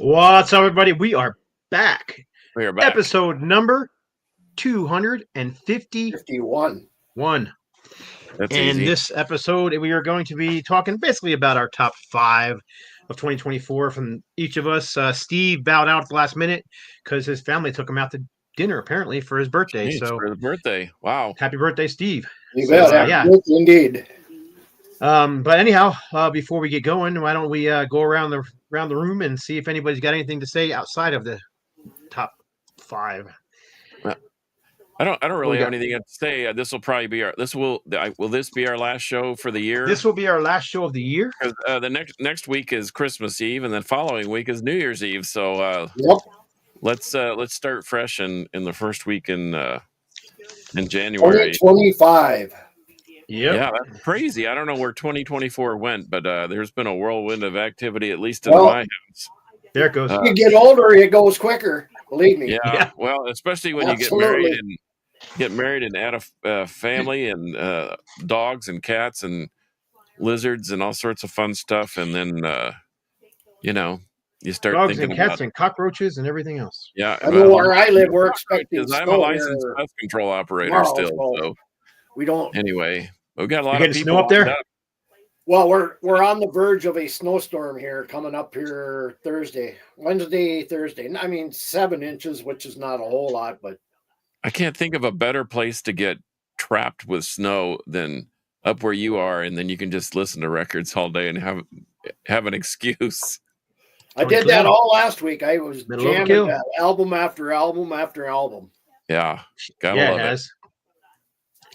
What's up, everybody? We are back. We are back. Episode number 251. 51. That's In easy. this episode, we are going to be talking basically about our top 5 of 2024 from each of us. Steve bowed out at the last minute because his family took him out to dinner, apparently, for his birthday. Jeez, So, for the birthday. Wow. happy birthday, Steve. You So, bet. Happy yeah. birthday indeed. But anyhow, before we get going, why don't we go around the room and see if anybody's got anything to say outside of the top 5. I don't really got? have anything to say. This will probably be will this be our last show for the year? This will be our last show of the year. The next week is Christmas Eve, and then following week is New Year's Eve. So Yep. let's start fresh in the first week in January. 2025. Yep. Yeah, that's crazy. I don't know where 2024 went, but there's been a whirlwind of activity, at least in Well, my house. There it goes. You get older, it goes quicker. Believe me. Yeah. Well, especially when Absolutely. you get married and add a family and dogs and cats and lizards and all sorts of fun stuff, and then you start Dogs thinking and cats about and cockroaches and everything else. yeah. I know where I live, we're expecting because I'm a snow licensed here pest control operator tomorrow, still. So we don't. anyway, we've got a lot You're of getting people snow up there? lined up. Well, we're on the verge of a snowstorm here coming up here Wednesday, Thursday. I mean, 7 inches, which is not a whole lot, but I can't think of a better place to get trapped with snow than up where you are, and then you can just listen to records all day and have an excuse. I did that all last week. I was Middle of a jamming kill. that album after album after album. Yeah, gotta Yeah, love it it. has.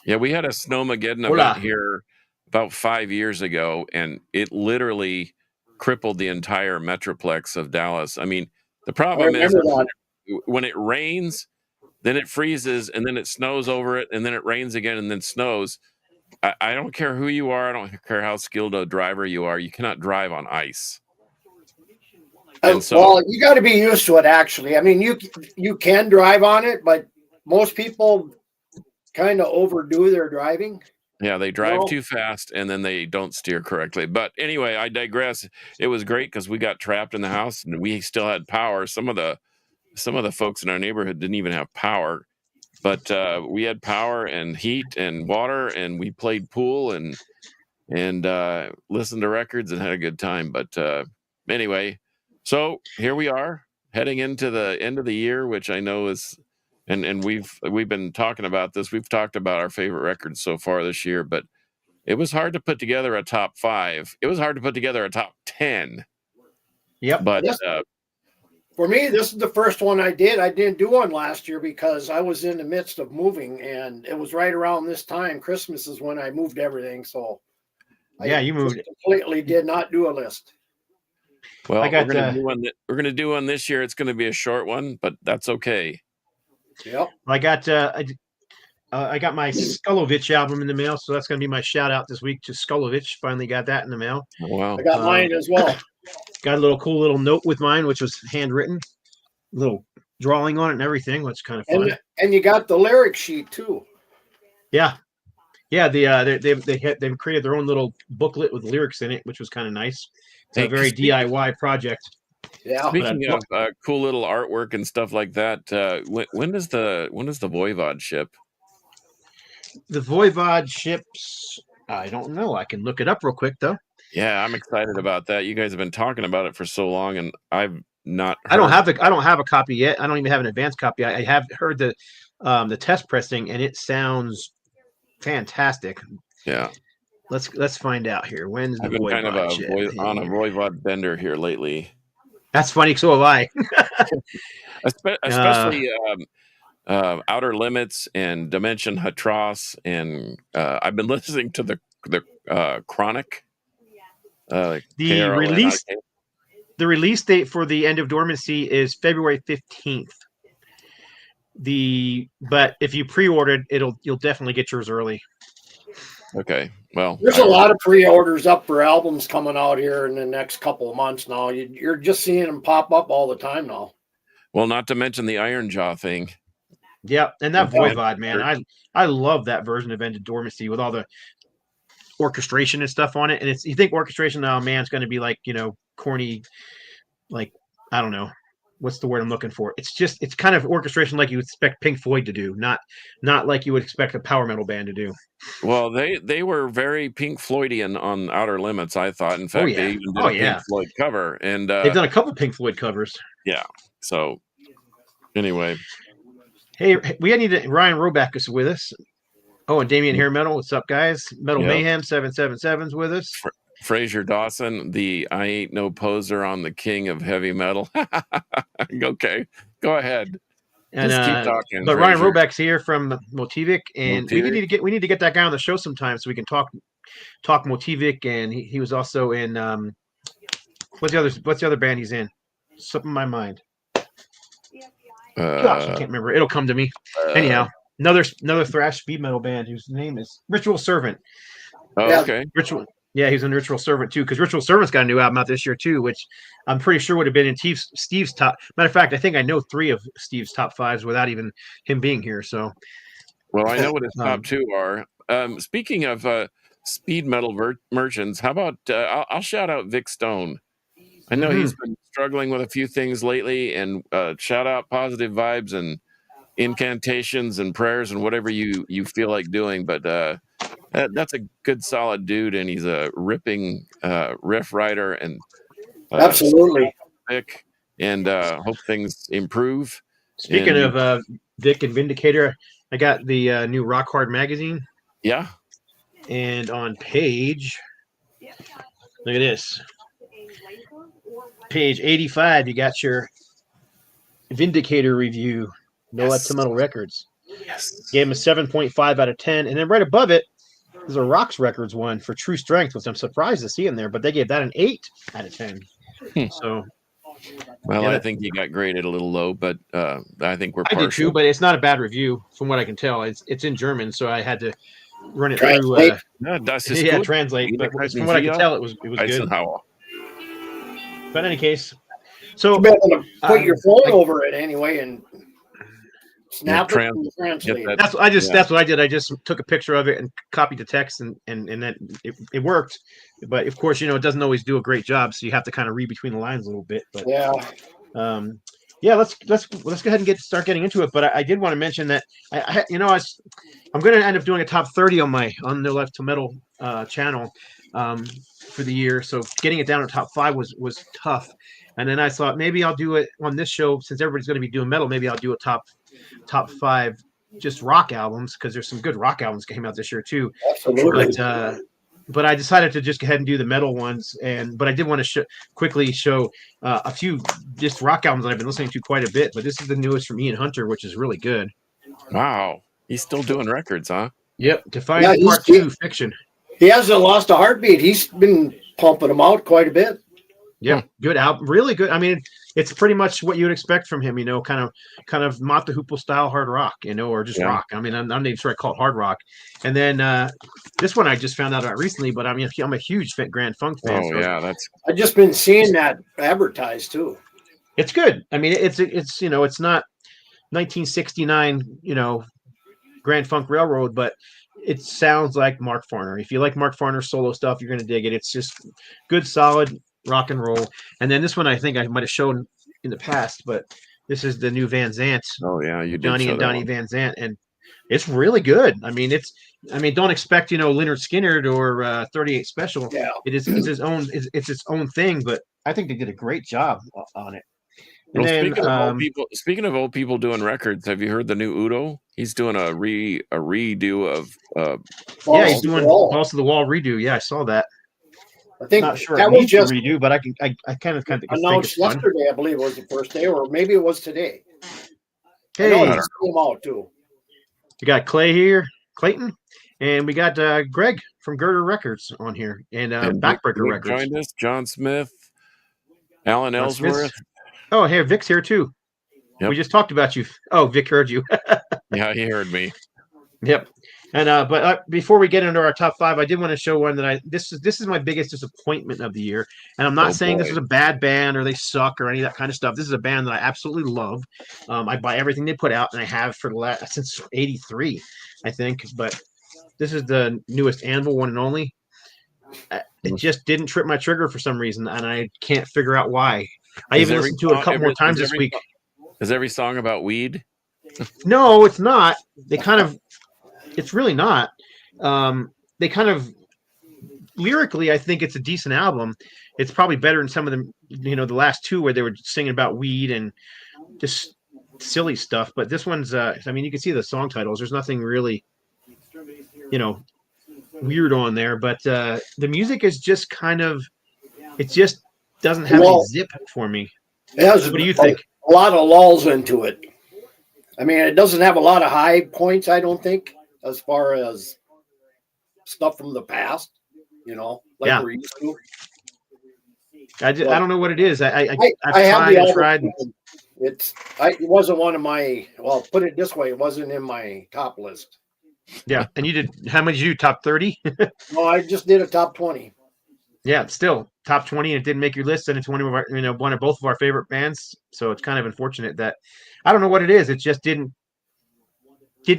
Yeah, we had a Snowmageddon Hola. event here about 5 years ago, and it literally crippled the entire metroplex of Dallas. I mean, the I problem is remember that. when it rains, then it freezes, and then it snows over it, and then it rains again, and then snows. I don't care who you are. I don't care how skilled a driver you are. You cannot drive on ice. And so, Well, you got to be used to it. Actually, I mean, you can drive on it, but most people kind of overdo their driving. yeah, they drive Well- too fast, and then they don't steer correctly. But anyway, I digress. It was great because we got trapped in the house, and we still had power. Some of the folks in our neighborhood didn't even have power, but we had power and heat and water, and we played pool and listened to records and had a good time. But anyway, so here we are heading into the end of the year, which I know is, and we've been talking about this. We've talked about our favorite records so far this year, but it was hard to put together a top 5. It was hard to put together a top 10. Yep. But Yes. For me, this is the first one I did. I didn't do one last year because I was in the midst of moving, and it was right around this time. Christmas is when I moved everything, so Yeah, you moved just completely did not do a list. well, I got, we're going to do one this year. It's going to be a short one, but that's okay. Yep. I got my Skulovich album in the mail, so that's going to be my shout out this week to Skulovich. Finally got that in the mail. Wow. I got mine as well. Got a cool little note with mine, which was handwritten, little drawing on it and everything, which is kind of fun. And you got the lyric sheet too. Yeah. They've created their own little booklet with lyrics in it, which was kind of nice. It's a Hey, very DIY project. Yeah. Speaking of cool little artwork and stuff like that, when does the Voivod ship? The Voivod ships, I don't know. I can look it up real quick though. Yeah, I'm excited about that. You guys have been talking about it for so long, and I've not. I don't have a copy yet. I don't even have an advanced copy. I have heard the test pressing, and it sounds fantastic. Yeah, Let's find out here. When's the I've been kind of Voivod ship? on a Voivod bender here lately. That's funny. So have I. Especially Outer Limits and Dimension Hatros, and I've been listening to the Chronic. The KRONIK. release date for the End of Dormancy is February 15th. But if you pre-ordered, you'll definitely get yours early. Okay, well, There's a lot of pre-orders up for albums coming out here in the next couple of months now. You're just seeing them pop up all the time now. Well, not to mention the Iron Jaw thing. Yeah, and that Yeah. Voivod, man, I love that version of End of Dormancy with all the orchestration and stuff on it. And you think orchestration, oh man, it's going to be like corny, like I don't know. What's the word I'm looking for? It's kind of orchestration like you would expect Pink Floyd to do, not like you would expect a power metal band to do. Well, they were very Pink Floydian on Outer Limits, I thought. In fact, they Yeah. even did Oh, a Pink yeah. Floyd cover, and They've done a couple Pink Floyd covers. yeah. So anyway, Hey, we need to. Ryan Roback is with us. Oh, and Damien Hair Metal. What's up, guys? Metal Yep. Mayhem 777's with us. Fraser Dawson, the I ain't no poser on the king of heavy metal. Okay, go ahead. And Just keep talking. but Ryan Fraser. Roback's here from Motivic, and we need to get that guy on the show sometime so we can talk Motivic. And he was also in what's the other band he's in? Something in my mind. Gosh, I can't remember. It'll come to me. Anyhow, another thrash speed metal band whose name is Ritual Servant. Oh, Yeah. okay. Ritual. Yeah, he's in Ritual Servant too, because Ritual Servant's got a new album out this year too, which I'm pretty sure would have been in Steve's top. Matter of fact, I think I know 3 of Steve's top 5s without even him being here. So, Well, I know what his top 2 are. Speaking of speed metal merchants, how about I'll shout out Vic Stone. I know he's been struggling with a few things lately, and shout out Positive Vibes and incantations and prayers and whatever you feel like doing. But that's a good, solid dude, and he's a ripping riff writer. And Absolutely. Vic, and hope things improve. Speaking of Vic and Vindicator, I got the new Rock Hard magazine. Yeah. And on page, look at this. Page 85, you got your Vindicator review. No That's Metal Records. Yes. Gave him a 7.5 out of 10. And then right above it, there's a Rocks Records one for True Strength, which I'm surprised to see in there, but they gave that an 8 out of 10. So, well, I think you got graded a little low, but I think we're partial. I did too, but it's not a bad review from what I can tell. It's in German, so I had to run it through. Translate. But from what I can tell, it was good. But in any case, so you better put your phone over it anyway and snap it and translate. That's what I did. I just took a picture of it and copied the text, and then it worked. But of course, it doesn't always do a great job, so you have to kind of read between the lines a little bit. But let's go ahead and start getting into it. But I did want to mention that I'm going to end up doing a top 30 on the Left to Metal channel for the year. So getting it down to top 5 was tough. And then I thought maybe I'll do it on this show since everybody's going to be doing metal. Maybe I'll do a top 5 just rock albums, because there's some good rock albums came out this year too. Absolutely. But I decided to just go ahead and do the metal ones. But I did want to quickly show a few just rock albums that I've been listening to quite a bit. But this is the newest from Ian Hunter, which is really good. Wow, he's still doing records, huh? Yep, Defiant Part 2 Fiction. He hasn't lost a heartbeat. He's been pumping them out quite a bit. Yeah, good album, really good. I mean, it's pretty much what you would expect from him, kind of Mott the Hoople style hard rock, or just rock. I mean, I'm not even sure I call it hard rock. And then this one I just found out about recently, but I mean, I'm a huge Grand Funk fan. I've just been seeing that advertised too. It's good. I mean, it's it's not 1969, Grand Funk Railroad, but it sounds like Mark Farner. If you like Mark Farner's solo stuff, you're going to dig it. It's just good, solid rock and roll. And then this one I think I might have shown in the past, but this is the new Van Zant. Oh yeah, you did. Donnie and Donnie Van Zant, and it's really good. I mean, don't expect Lynyrd Skynyrd or 38 Special. Yeah. It's its own thing, but I think they did a great job on it. And speaking of old people doing records, have you heard the new Udo? He's doing a redo of he's doing Balls to the Wall redo. Yeah, I saw that. I think not sure that was just redo, but I kind of announced yesterday. I believe it was the first day, or maybe it was today. Hey, I know it's came out too. We got Clay here, Clayton, and we got Greg from Girder Records on here, and Backbreaker Records. Joined us, John Smith, Alan Ellsworth. Oh, hey, Vic's here too. Yep. We just talked about you. Oh, Vic heard you. Yeah, he heard me. Yep. And but before we get into our top 5, I did want to show one that this is my biggest disappointment of the year. And I'm not saying this is a bad band or they suck or any of that kind of stuff. This is a band that I absolutely love. I buy everything they put out, and I have for since '83, I think. But this is the newest Anvil, one and only. It just didn't trip my trigger for some reason, and I can't figure out why. I Is even every listened to it a song- couple more every- times is this every week. song- Is every song about weed? No, it's not. They kind of, it's really not. They kind of lyrically, I think it's a decent album. It's probably better than some of them, the last two where they were singing about weed and just silly stuff. But this one's, I mean, you can see the song titles. There's nothing really, weird on there. But the music is just kind of, it just doesn't have any Well, zip for me. it has What do you think? a lot of lulls into it. I mean, it doesn't have a lot of high points, I don't think, as far as stuff from the past, like Yeah. we're used to. I don't know what it is. I've I have tried the and album. tried. It wasn't one of my, well, put it this way, it wasn't in my top list. Yeah. And you did, how many did you do? Top 30? No, I just did a top 20. Yeah, still top 20, and it didn't make your list, and it's one of our, one of both of our favorite bands. So it's kind of unfortunate that I don't know what it is. It just didn't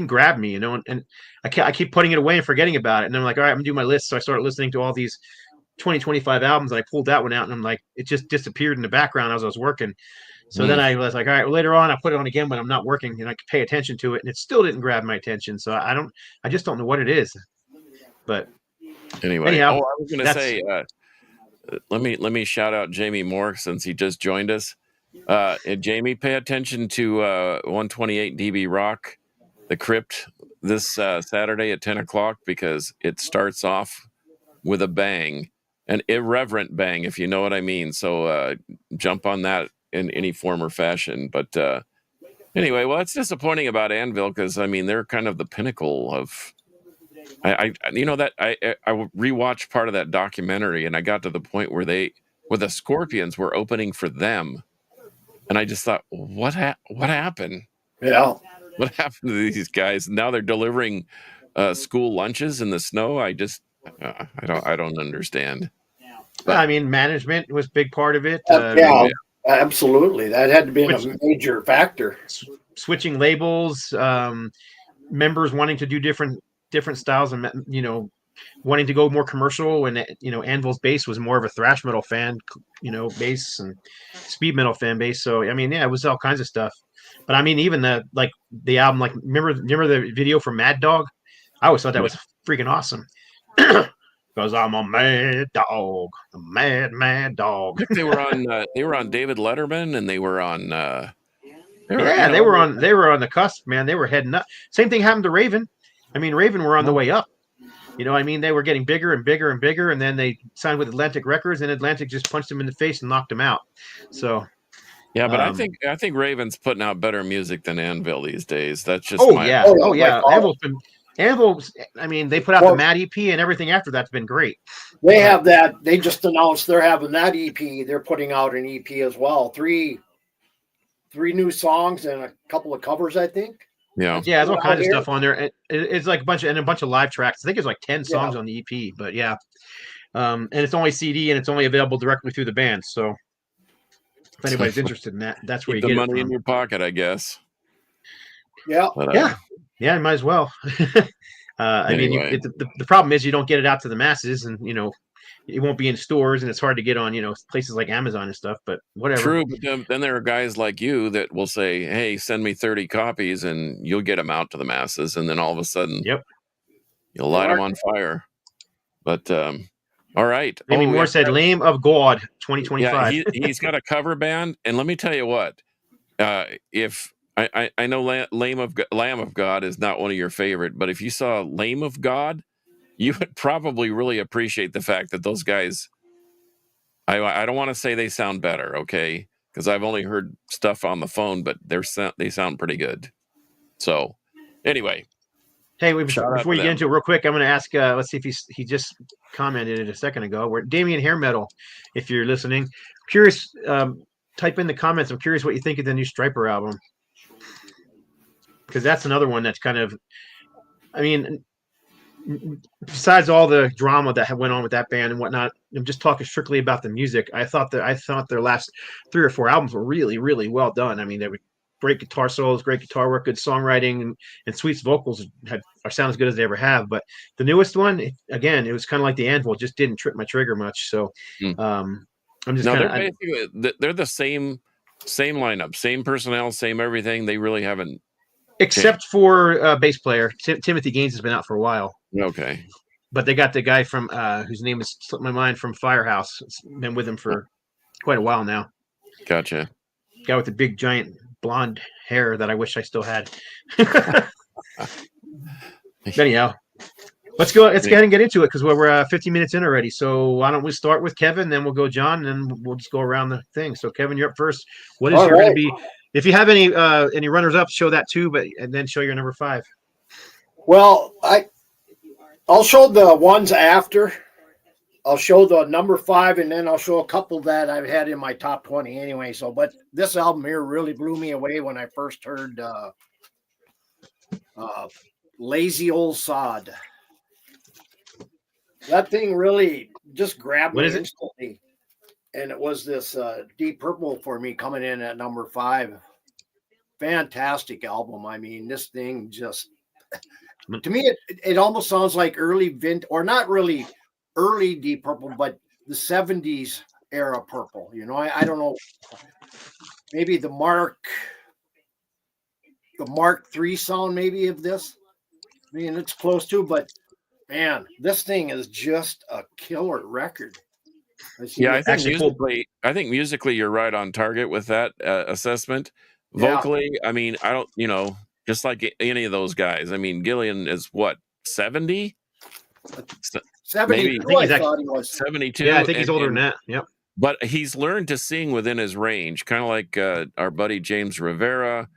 grab me, and I keep putting it away and forgetting about it. And I'm like, all right, I'm gonna do my list. So I started listening to all these 2025 albums, and I pulled that one out, and I'm like, it just disappeared in the background as I was working. So then I was like, all right, well, later on I put it on again when I'm not working, and I could pay attention to it, and it still didn't grab my attention. So I just don't know what it is. But Anyway, anyhow, I was going to say, let me shout out Jamie Moore since he just joined us. And Jamie, pay attention to 128 DB Rock, The Crypt, this Saturday at 10 o'clock, because it starts off with a bang, an irreverent bang, if you know what I mean. So jump on that in any form or fashion. But anyway, well, it's disappointing about Anvil because, I mean, they're kind of the pinnacle of... I rewatched part of that documentary, and I got to the point where the Scorpions were opening for them, and I just thought, what happened? Yeah. What happened to these guys? Now they're delivering school lunches in the snow. I don't understand. But, I mean, management was a big part of it. Yeah, absolutely. That had to be a major factor. Switching labels, members wanting to do different styles, and wanting to go more commercial. And Anvil's base was more of a thrash metal fan, base, and speed metal fan base. So I mean, yeah, it was all kinds of stuff. But I mean, even the album, like remember the video for Mad Dog? I always thought that was freaking awesome. Because I'm a mad dog, a mad dog. They were on David Letterman, and they were on. They were on the cusp, man. They were heading up. Same thing happened to Raven. I mean, Raven were on the way up. I mean, they were getting bigger and bigger and bigger, and then they signed with Atlantic Records, and Atlantic just punched them in the face and knocked them out. So, yeah, but I think Raven's putting out better music than Anvil these days. That's just Anvil. I mean, they put out the Mad EP, and everything after that's been great. They have that. They just announced they're having that EP. They're putting out an EP as well. Three new songs and a couple of covers, I think. Yeah, there's all kinds of stuff on there. It's like a bunch of live tracks. I think it's like 10 songs on the EP, but yeah. And it's only CD, and it's only available directly through the band. So if anybody's interested in that, that's where you get the money in your pocket, I guess. Yeah, but, you might as well. I mean, the problem is you don't get it out to the masses, and it won't be in stores, and it's hard to get on places like Amazon and stuff. But whatever. True, but then there are guys like you that will say, "Hey, send me 30 copies, and you'll get them out to the masses." And then all of a sudden, you'll light them on fire. But all right, Amy Moore said, "Lamb of God, 2025." Yeah, he's got a cover band, and let me tell you what, if I know Lamb of God is not one of your favorite, but if you saw Lamb of God, you would probably really appreciate the fact that those guys, I don't want to say they sound better, okay? Because I've only heard stuff on the phone, but they sound pretty good. So anyway. Hey, before you get into it real quick, I'm going to ask, let's see if he just commented it a second ago, where Damien Hair Metal, if you're listening, curious, type in the comments. I'm curious what you think of the new Striper album. Because that's another one that's kind of, I mean, besides all the drama that went on with that band and whatnot, I'm just talking strictly about the music. I thought their last 3 or 4 albums were really, really well done. I mean, they were great guitar solos, great guitar work, good songwriting, and Sweet's vocals sound as good as they ever have. But the newest one, it was kind of like the Anvil, just didn't trip my trigger much. So I'm just No, kind they're of basically they're the same lineup, same personnel, same everything. They really haven't changed. except for bass player Timothy Gaines has been out for a while, Okay, but they got the guy from whose name has slipped my mind from Firehouse. It's been with him for quite a while now. gotcha. Guy with the big giant blonde hair that I wish I still had. Anyhow, let's go ahead and get into it because we're 15 minutes in already. So why don't we start with Kevin, then we'll go John, and then we'll just go around the thing. So Kevin, you're up first. What is All your going to right. be? If you have any runners up, show that too, but and then show your number 5. Well, I'll show the ones after. I'll show the number 5, and then I'll show a couple that I've had in my top 20 anyway. So, but this album here really blew me away when I first heard Lazy Old Sod. That thing really just grabbed What me is it? instantly. And it was this Deep Purple for me coming in at number 5. Fantastic album. I mean, this thing just, to me, it almost sounds like early or not really early Deep Purple, but the 70s era Purple. You know, I don't know, maybe the Mark III sound maybe of this. I mean, it's close to, but man, this thing is just a killer record. Yeah, I think musically you're right on target with that assessment. Yeah. Vocally, I mean, I don't, just like any of those guys. I mean, Gillian is what, 70? 72, Maybe I thought he was. 72. Yeah, I think he's older than that. Yep. But he's learned to sing within his range, kind of like our buddy James Rivera.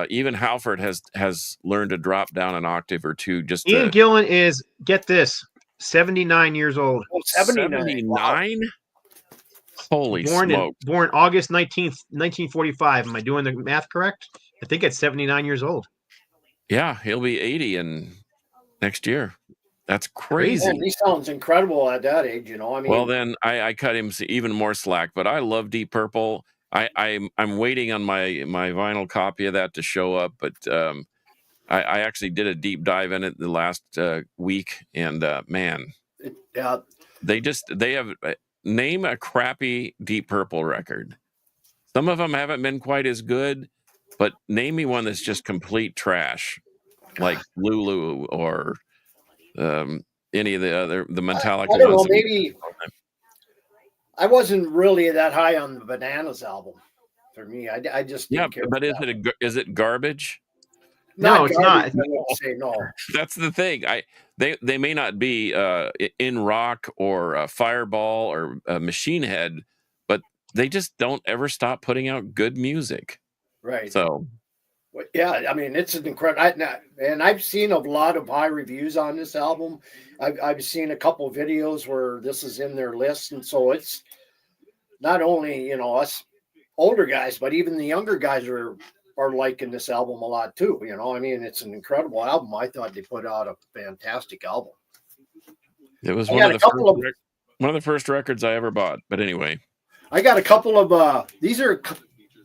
Even Halford has learned to drop down an octave or two. Ian Gillan is, get this, 79 years old. Oh, 79. Wow. Holy smoke. Born August 19th, 1945. Am I doing the math correct? I think it's 79 years old. Yeah, he'll be 80 in next year. That's crazy. Man, he sounds incredible at that age, I mean, well, then I cut him even more slack, but I love Deep Purple. I'm waiting on my vinyl copy of that to show up, but I actually did a deep dive in it the last week, and man, they have name a crappy Deep Purple record. Some of them haven't been quite as good, but name me one that's just complete trash, like Lulu or any of the Metallica. I don't know, maybe I wasn't really that high on the Bananas album. For me, I just didn't care. But is it garbage? No, it's not. I won't say no. That's the thing. They may not be in rock or Fireball or Machine Head, but they just don't ever stop putting out good music. Right. So, yeah, I mean, it's an incredible. And I've seen a lot of high reviews on this album. I've seen a couple of videos where this is in their list, and so it's not only us older guys, but even the younger guys are liking this album a lot too. I mean, it's an incredible album. I thought they put out a fantastic album. It was one of the first records I ever bought. But anyway, I got a couple of these are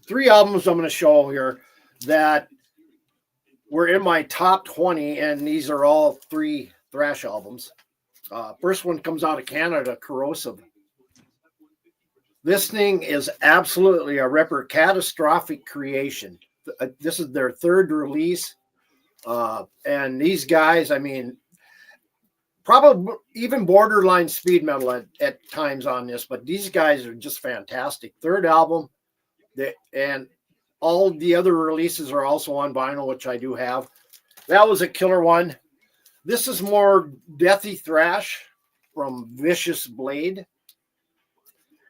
3 albums I'm going to show here that were in my top 20, and these are all 3 thrash albums. First one comes out of Canada, Corrosive. This thing is absolutely a ripper, Catastrophic Creation. This is their 3rd release. And these guys, I mean, probably even borderline speed metal at times on this, but these guys are just fantastic. 3rd album. And all the other releases are also on vinyl, which I do have. That was a killer one. This is more deathy thrash from Vicious Blade.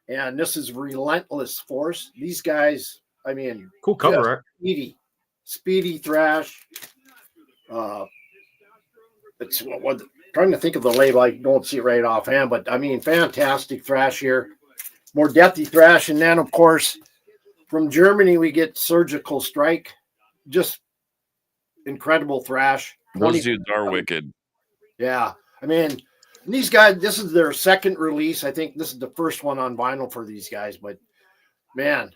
And this is Relentless Force. These guys, I mean, cool cover art. Speedy thrash. It's trying to think of the label. I don't see it right offhand, but I mean, fantastic thrash here. More deathy thrash. And then, of course, from Germany, we get Surgical Strike. Just incredible thrash. Those dudes are wicked. Yeah. I mean, these guys, this is their 2nd release. I think this is the first one on vinyl for these guys. But, man,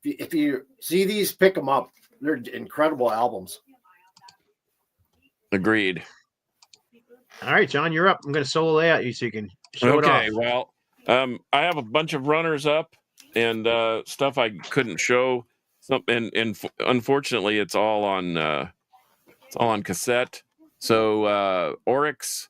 if you see these, pick them up. They're incredible albums. Agreed. All right, John, you're up. I'm going to solo lay out you so you can show it off. Okay, well, I have a bunch of runners up and stuff I couldn't show. And unfortunately, it's all on cassette. So Oryx,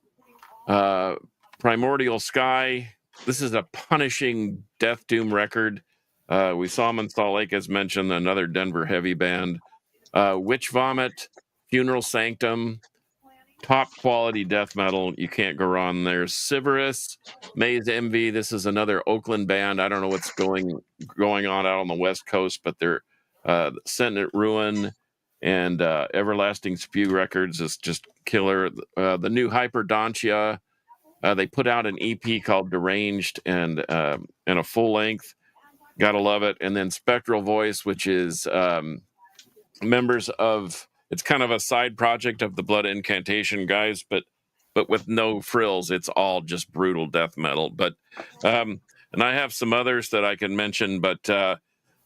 Primordial Sky. This is a punishing Death Doom record. We saw them in Salt Lake, as mentioned, another Denver heavy band. Witch Vomit, Funeral Sanctum, top quality death metal. You can't go wrong. There's Sybaris, Maze Envy. This is another Oakland band. I don't know what's going on out on the West Coast, but they're Sentient Ruin and Everlasting Spew Records is just killer. The new Hyperdontia. They put out an EP called Deranged and a full length. Gotta love it. And then Spectral Voice, which is members of, it's kind of a side project of the Blood Incantation guys, but with no frills. It's all just brutal death metal. But and I have some others that I can mention. But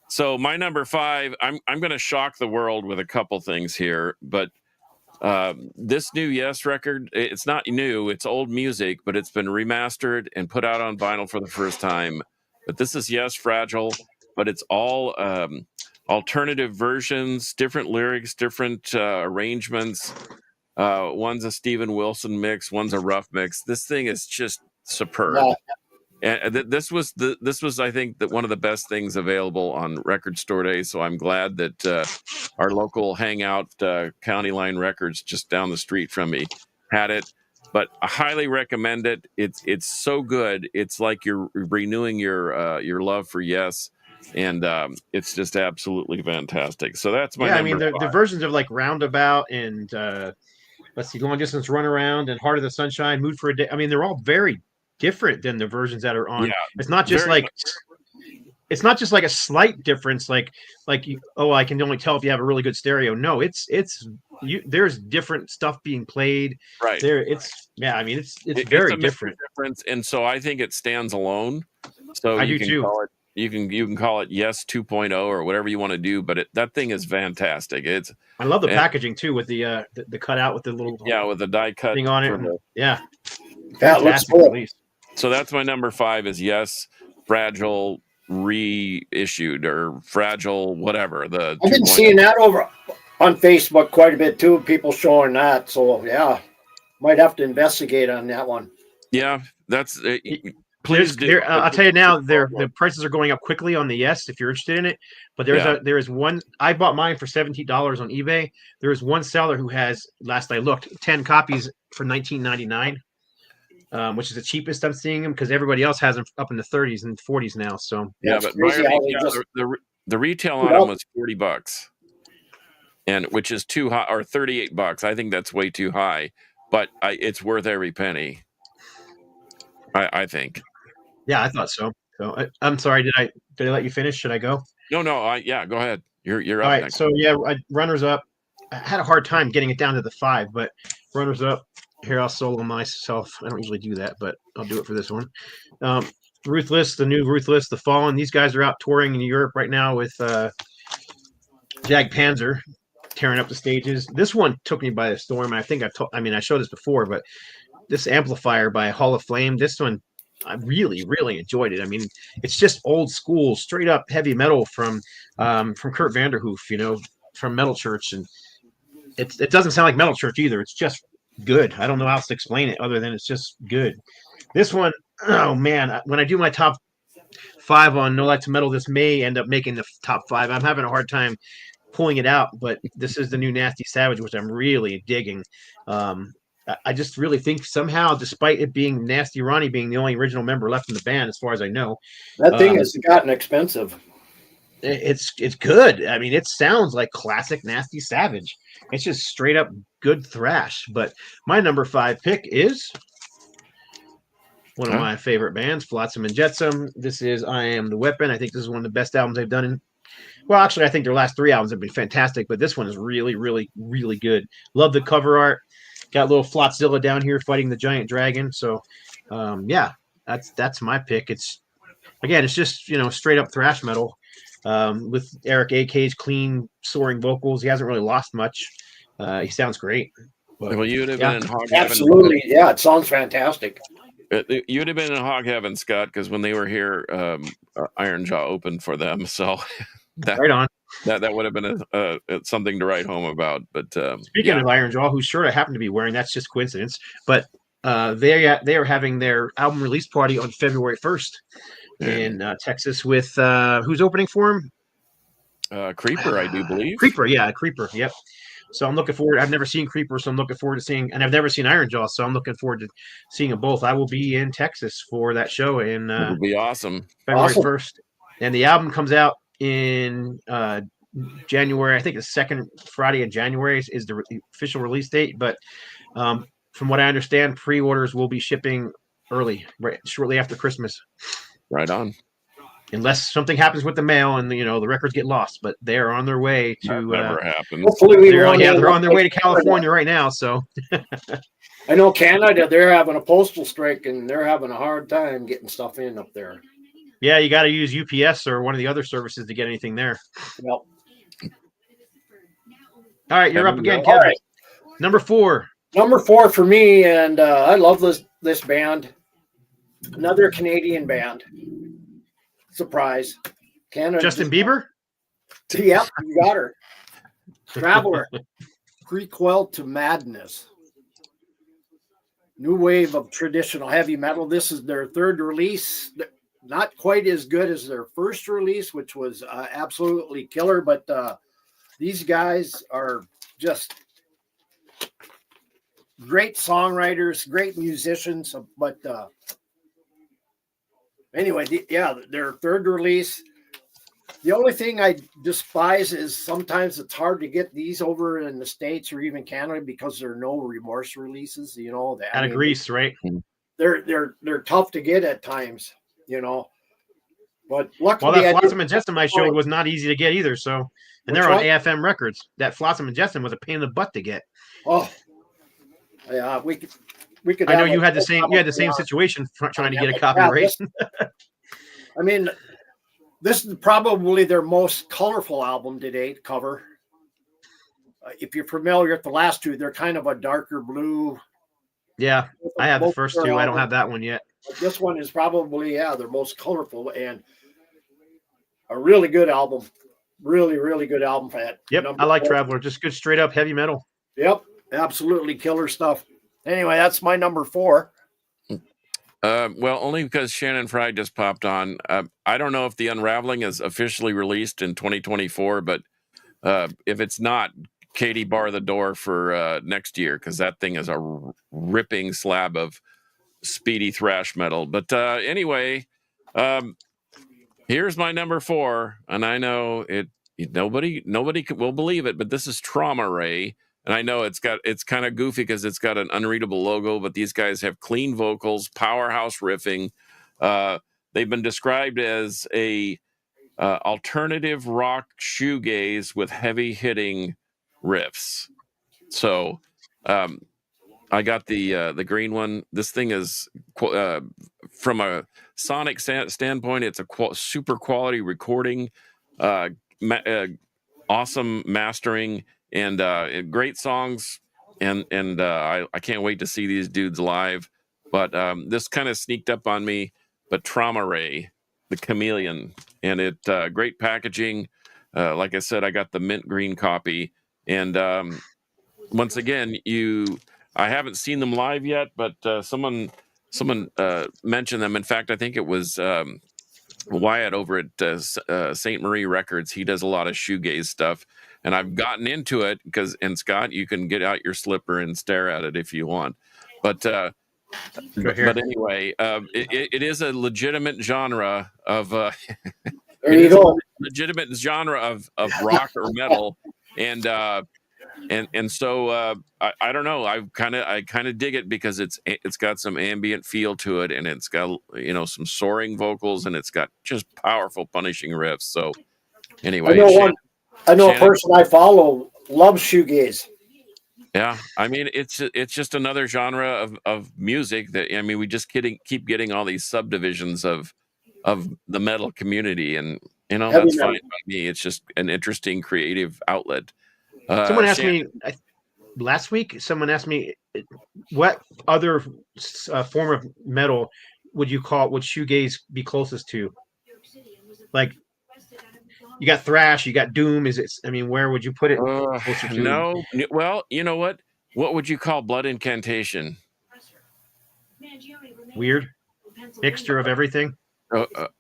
so my number 5, I'm going to shock the world with a couple things here. But this new Yes record, it's not new, it's old music, but it's been remastered and put out on vinyl for the first time. But this is Yes Fragile, but it's all alternative versions, different lyrics, different arrangements. One's a Steven Wilson mix, one's a rough mix. This thing is just superb. Yeah. And this was I think that one of the best things available on Record Store Day. So I'm glad that our local hangout, County Line Records, just down the street from me, had it. But I highly recommend it. It's so good. It's like you're renewing your love for Yes, and it's just absolutely fantastic. So that's my I mean number the 5. versions of like Roundabout and let's see, Long Distance Runaround and Heart of the Sunshine, Mood for a Day. I mean, they're all very different than the versions that are on. Yeah, it's not just very like it's not just like a slight difference, like I can only tell if you have a really good stereo. No, it's there's different stuff being played. right. There, I mean, it's very a major different. difference, and so I think it stands alone. So I you do can too. call it you can call it Yes 2.0 or whatever you want to do, but that thing is fantastic. I love the and- packaging too, with the cutout with the little with the die cut thing on it. for the- Yeah, That looks fantastic cool. release. So that's my number 5 is Yes Fragile reissued or Fragile whatever. The I've been 2.0. seeing that over on Facebook quite a bit too. People showing that, so yeah, might have to investigate on that one. Yeah, that's please do. I'll tell you now, the prices are going up quickly on the Yes if you're interested in it. But there is one. I bought mine for $17 on eBay. There is one seller who has, last I looked, 10 copies for $19.99, which is the cheapest I'm seeing them, because everybody else has them up in the 30s and 40s now. So That's but crazy how they just the retail on them was $40, and which is too high, or $38. I think that's way too high, but it's worth every penny. I think. yeah, I thought so. So I'm sorry. Did I let you finish? Should I go? No. Go ahead. You're up All right. next. So runners up. I had a hard time getting it down to the 5, but runners up. Here, I'll solo myself. I don't usually do that, but I'll do it for this one. Ruthless, the new Ruthless, The Fallen. These guys are out touring in Europe right now with Jag Panzer, tearing up the stages. This one took me by the storm. I think I showed this before, but this Amplifier by Hall of Flame, this one, I really, really enjoyed it. I mean, it's just old school, straight up heavy metal from Kurt Vanderhoof, from Metal Church, and it doesn't sound like Metal Church either. It's just good. I don't know how else to explain it other than it's just good. This one, oh man, when I do my top 5 on No Light to Metal, this may end up making the top 5. I'm having a hard time pulling it out, but this is the new Nasty Savage, which I'm really digging. I just really think somehow, despite it being Nasty Ronnie being the only original member left in the band, as far as I know, that thing has gotten expensive. it's good. I mean, it sounds like classic Nasty Savage. It's just straight up good thrash. But my number 5 pick is one of my favorite bands, Flotsam and Jetsam. This is I Am the Weapon. I think this is one of the best albums they've done well, actually, I think their last 3 albums have been fantastic, but this one is really, really, really good. Love the cover art. Got a little Flotzilla down here fighting the giant dragon. So, that's my pick. It's just straight up thrash metal with Eric A.K.'s clean, soaring vocals. He hasn't really lost much. He sounds great. But, Well, you would have been in Hog Absolutely, yeah, it sounds fantastic. You'd have been in hog heaven, Scott, because when they were here, Iron Jaw opened for them. So that Right on. that would have been something to write home about. But Speaking of Iron Jaw, whose shirt I happen to be wearing, that's just coincidence. But they are having their album release party on February 1st in Texas with who's opening for him? Creeper, I do believe. Creeper, yeah, Creeper. Yep. So I'm looking forward. I've never seen Creeper, so I'm looking forward to seeing, and I've never seen Iron Jaw, so I'm looking forward to seeing them both. I will be in Texas for that show in It would be awesome. February 1st, and the album comes out in January. I think the second Friday in January is the official release date. But from what I understand, pre-orders will be shipping early, right, shortly after Christmas. Right on. Unless something happens with the mail and the records get lost, but they're on their way to. That never happens. Hopefully, they're on their way to California right now. So. I know Canada, they're having a postal strike and they're having a hard time getting stuff in up there. Yeah, you got to use UPS or one of the other services to get anything there. Yep. All right, you're up again, Kevin. Right. Number 4. Number 4 for me, and I love this band. Another Canadian band. Surprise. Canada. Justin Bieber? Yep, you got her. Traveler. Prequel to Madness. New wave of traditional heavy metal. This is their third release. Not quite as good as their first release, which was absolutely killer, but these guys are just great songwriters, great musicians, but anyway, their third release. The only thing I despise is sometimes it's hard to get these over in the States or even Canada because there are no remorse releases. Out of Greece, right? They're tough to get at times. But luckily, that Flotsam and Jetsam I showed was not easy to get either. So, and they're on AFM Records. That Flotsam and Jetsam was a pain in the butt to get. Oh, yeah, we could. I know you had the same situation trying to get a copy, right? I mean, this is probably their most colorful album to date. Cover. If you're familiar with the last two, they're kind of a darker blue. Yeah, I have the first two. I don't have that one yet. This one is probably their most colorful and a really good album. Really, really good album for that. Yep, I like Traveler. Just good straight up heavy metal. Yep, absolutely killer stuff. Anyway, that's my number 4. Well, only because Shannon Fry just popped on. I don't know if The Unraveling is officially released in 2024, but if it's not, Katie, bar the door for next year, because that thing is a ripping slab of speedy thrash metal. But anyway, here's my number 4, and I know nobody will believe it, but this is Trauma Ray. And I know it's kind of goofy because it's got an unreadable logo, but these guys have clean vocals, powerhouse riffing. They've been described as a alternative rock shoegaze with heavy hitting riffs. So I got the green one. This thing is from a sonic standpoint, it's a super quality recording, awesome mastering. And great songs, and I can't wait to see these dudes live. But this kind of sneaked up on me. But Trauma Ray, the Chameleon, and it great packaging. Like I said, I got the mint green copy. And once again, I haven't seen them live yet, but someone mentioned them. In fact, I think it was Wyatt over at St. Marie Records. He does a lot of shoegaze stuff. And I've gotten into it and Scott, you can get out your slipper and stare at it if you want. But anyway, it is a legitimate genre of legitimate genre of rock or metal, and so I don't know. I kind of dig it because it's got some ambient feel to it, and it's got some soaring vocals, and it's got just powerful, punishing riffs. So anyway, I know a person I follow loves shoegaze. Yeah, I mean it's just another genre of music that we just keep getting all these subdivisions of the metal community, and that's fine by me. It's just an interesting creative outlet. Someone asked me. last week someone asked me what other form of metal would you call would shoegaze be closest to? Like you got thrash, you got doom. Is it? I mean, where would you put it closer to? No. Well, you know what? What would you call Blood Incantation? Weird mixture of everything.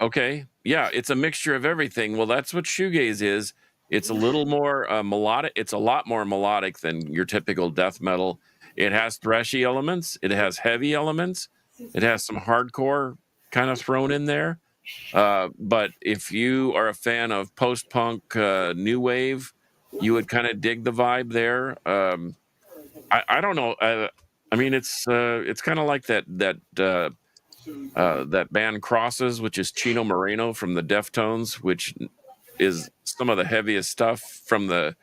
Okay. Yeah, it's a mixture of everything. Well, that's what shoegaze is. It's a little more melodic. It's a lot more melodic than your typical death metal. It has thrashy elements. It has heavy elements. It has some hardcore kind of thrown in there. But if you are a fan of post-punk, new wave, you would kind of dig the vibe there. I don't know. I mean, it's kind of like that band Crosses, which is Chino Moreno from the Deftones, which is some of the heaviest stuff from the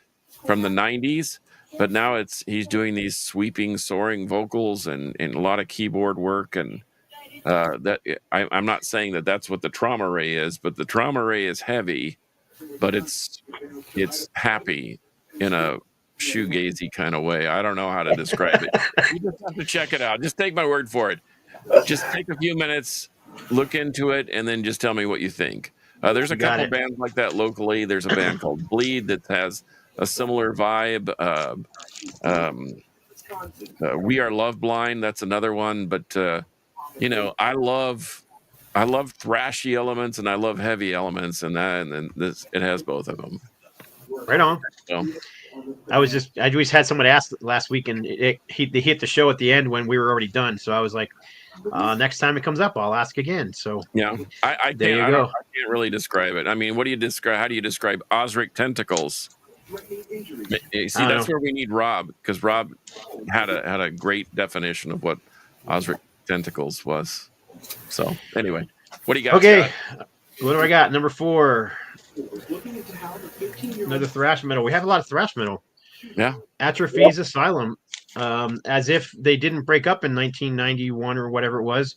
90s. But now he's doing these sweeping, soaring vocals and a lot of keyboard work. And I'm not saying that that's what the Trauma Ray is, but the Trauma Ray is heavy, but it's happy in a shoegazy kind of way. I don't know how to describe it. You just have to check it out. Just take my word for it. Just take a few minutes, look into it, and then just tell me what you think. There's a couple of bands like that locally. There's a band called Bleed that has a similar vibe. We Are Love Blind. That's another one. But I love thrashy elements and I love heavy elements, and it has both of them. Right on. So, I just had someone ask last week, and they hit the show at the end when we were already done. So I was like, next time it comes up, I'll ask again. So yeah, I can't really describe it. I mean, how do you describe Osric Tentacles? You see, that's where we need Rob, because Rob had a great definition of what Osric Tentacles was. So anyway, what do you got? Okay, Scott? What do I got? Number 4. Another thrash metal. We have a lot of thrash metal. Yeah. Atrophy's Asylum. As if they didn't break up in 1991 or whatever it was.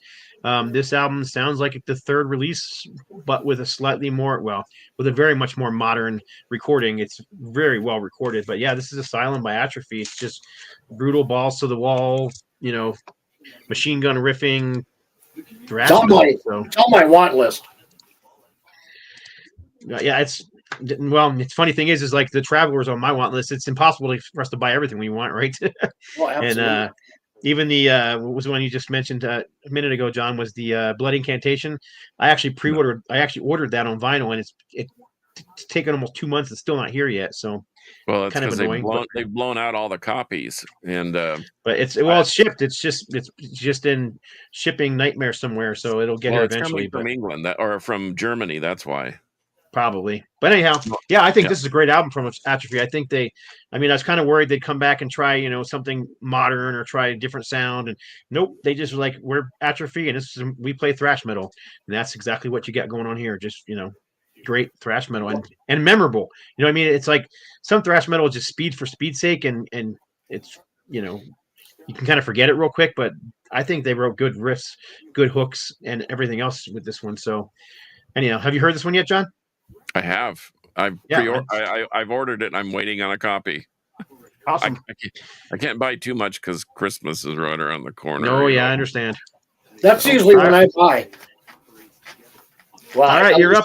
This album sounds like the third release, but with a very much more modern recording. It's very well recorded. But yeah, this is Asylum by Atrophy. It's just brutal, balls to the wall, machine gun riffing. It's on my want list. Yeah, it's funny thing is like the Travelers on my want list. It's impossible for us to buy everything we want, right? Well, absolutely. And even the what was the one you just mentioned a minute ago, John, was the Blood Incantation. I actually pre-ordered. I actually ordered that on vinyl, and it's taken almost 2 months. It's still not here yet. So well, it's kind of annoying. They've blown out all the copies, and but it's shipped. It's just in shipping nightmare somewhere, so it'll get here eventually. It's coming from England or from Germany. That's why. Probably. But anyhow, yeah, I think this is a great album from Atrophy. I think I was kind of worried they'd come back and try, something modern or try a different sound. And nope, they just were like, we're Atrophy and we play thrash metal. And that's exactly what you got going on here. Just, great thrash metal and memorable. You know what I mean? It's like some thrash metal is just speed for speed's sake. And it's, you can kind of forget it real quick, but I think they wrote good riffs, good hooks and everything else with this one. So anyhow, have you heard this one yet, John? I have. I've ordered it and I'm waiting on a copy. Awesome. I can't buy too much because Christmas is right around the corner. Oh, yeah, I understand. That's usually when I buy. Well, all right, you're up.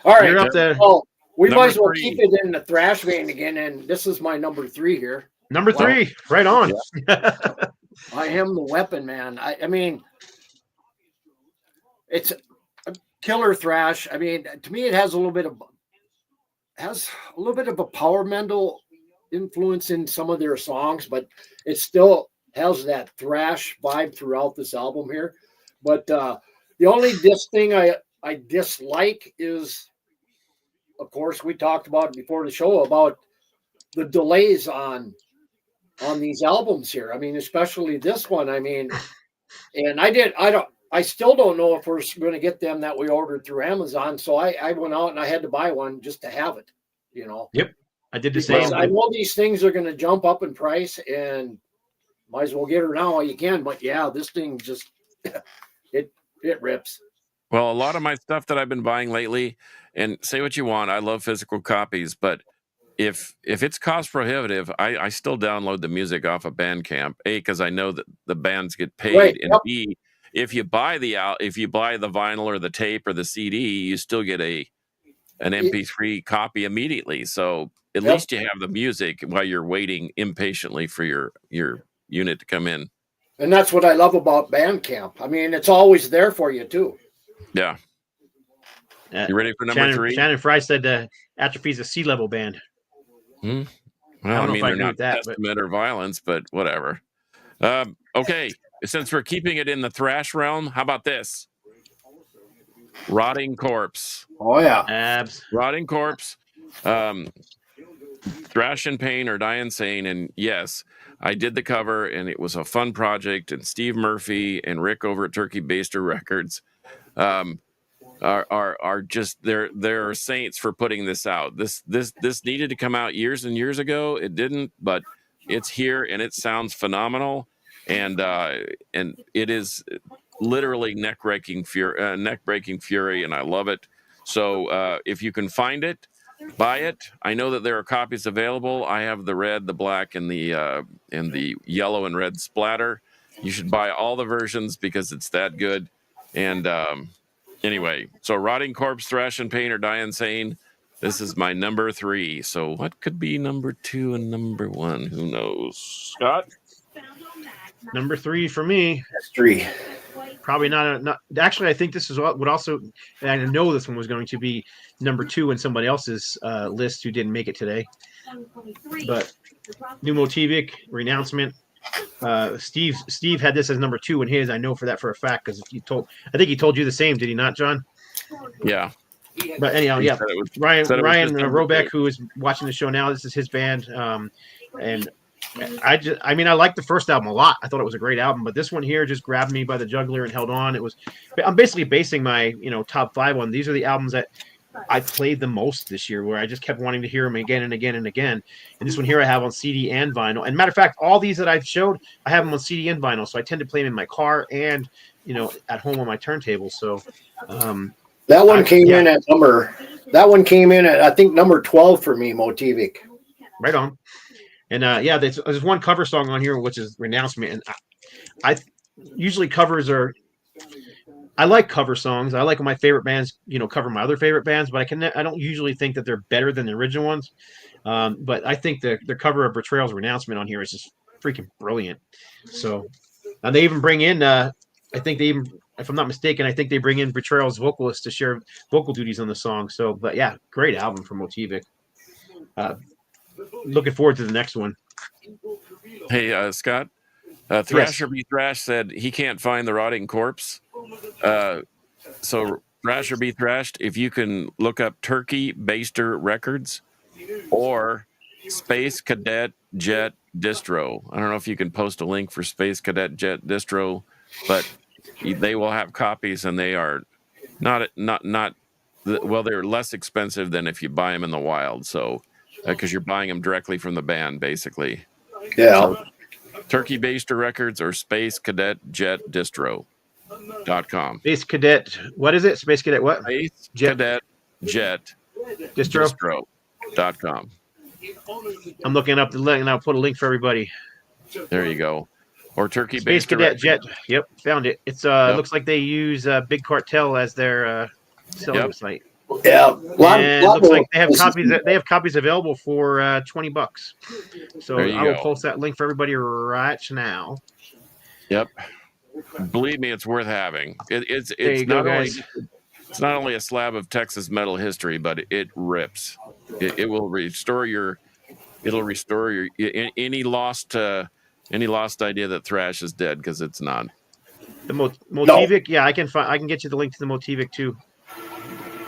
All right. You're up there. Well, we might as well keep it in the thrash vein again, and this is my number 3 here. Number 3, right on. Yeah. I am the weapon, man. I mean, it's killer thrash. I mean, to me, it has a little bit of a power metal influence in some of their songs, but it still has that thrash vibe throughout this album here. But the only thing I dislike is, of course, we talked about before the show about the delays on these albums here. I mean, especially this one. I mean, and I still don't know if we're going to get them that we ordered through Amazon. So I went out and I had to buy one just to have it, Yep. I did the same. I know these things are going to jump up in price and might as well get her now while you can. But yeah, this thing just, it rips. Well, a lot of my stuff that I've been buying lately, and say what you want, I love physical copies, but if it's cost prohibitive, I still download the music off of Bandcamp. A, because I know that the bands get paid, Right, and yep. B, if you buy the vinyl or the tape or the CD, you still get an MP3 copy immediately. So at Yep. least you have the music while you're waiting impatiently for your unit to come in. And that's what I love about Bandcamp. I mean, it's always there for you too. Yeah. You ready for number Shannon, 3? Shannon Fry said Atrophy's a C-level band. Well, I don't know if I they're agree not with that, but Testament or Violence, but whatever. Okay, since we're keeping it in the thrash realm, how about this? Rotting Corpse. Oh yeah. abs. Rotting Corpse, Thrash in Pain or Die Insane. And yes, I did the cover, and it was a fun project. And Steve Murphy and Rick over at Turkey Baster Records are just they're saints for putting this out. This needed to come out years and years ago. It didn't, but it's here and it sounds phenomenal. And it is literally neck-breaking fury, and I love it. So if you can find it, buy it. I know that there are copies available. I have the red, the black, and the yellow and red splatter. You should buy all the versions because it's that good. And anyway, so Rotting Corpse, Thrash in Pain, or Die Insane. This is my number 3. So what could be number 2 and number 1? Who knows? Scott? Number 3 for me. That's 3. Probably not. Actually, I think this is what would also. And I know this one was going to be number 2 in somebody else's list who didn't make it today. But New Motivic, Renouncement. Steve had this as number 2 in his. I know for a fact because I think he told you the same. Did he not, John? Yeah. But anyhow, yeah. Ryan Robeck, who is watching the show now, this is his band, and I like the first album a lot. I thought it was a great album, but this one here just grabbed me by the jugular and held on. I'm basically basing my top 5 on these are the albums that I played the most this year, where I just kept wanting to hear them again and again and again. And this one here I have on CD and vinyl. And matter of fact, all these that I've showed, I have them on CD and vinyl, so I tend to play them in my car and at home on my turntable. So that one came in at I think number 12 for me, Motivic. Right on. And there's one cover song on here which is Renouncement, and I usually covers are. I like cover songs. I like when my favorite bands, cover my other favorite bands, but I don't usually think that they're better than the original ones. But I think the cover of Betrayal's Renouncement on here is just freaking brilliant. So, and they even bring in, if I'm not mistaken, I think they bring in Betrayal's vocalist to share vocal duties on the song. So, but yeah, great album from Motivic. Looking forward to the next one. Hey, Scott. Thrasher Be Thrash said he can't find the Rotting Corpse. So Thrasher Be Thrashed, if you can look up Turkey Baster Records or Space Cadet Jet Distro. I don't know if you can post a link for Space Cadet Jet Distro, but they will have copies, and they are not they're less expensive than if you buy them in the wild. So because you're buying them directly from the band, basically. Yeah. So, Turkey Baster Records or Space Cadet Jet Distro.com. Space Cadet, what is it? Space Cadet what? Space Cadet Jet Distro.com. I'm looking up the link, and I'll put a link for everybody. There you go. Or Turkey Space Baster Cadet Records. Jet. Yep, found it. It's It looks like they use Big Cartel as their selling site. Yeah, and it looks like they have copies. They have copies available for $20. So I will post that link for everybody right now. Yep. Believe me, it's worth having. It's not only a slab of Texas metal history, but it rips. It will restore your. It'll restore your any lost idea that thrash is dead, because it's not. The Motivic, yeah, I can get you the link to the Motivic too.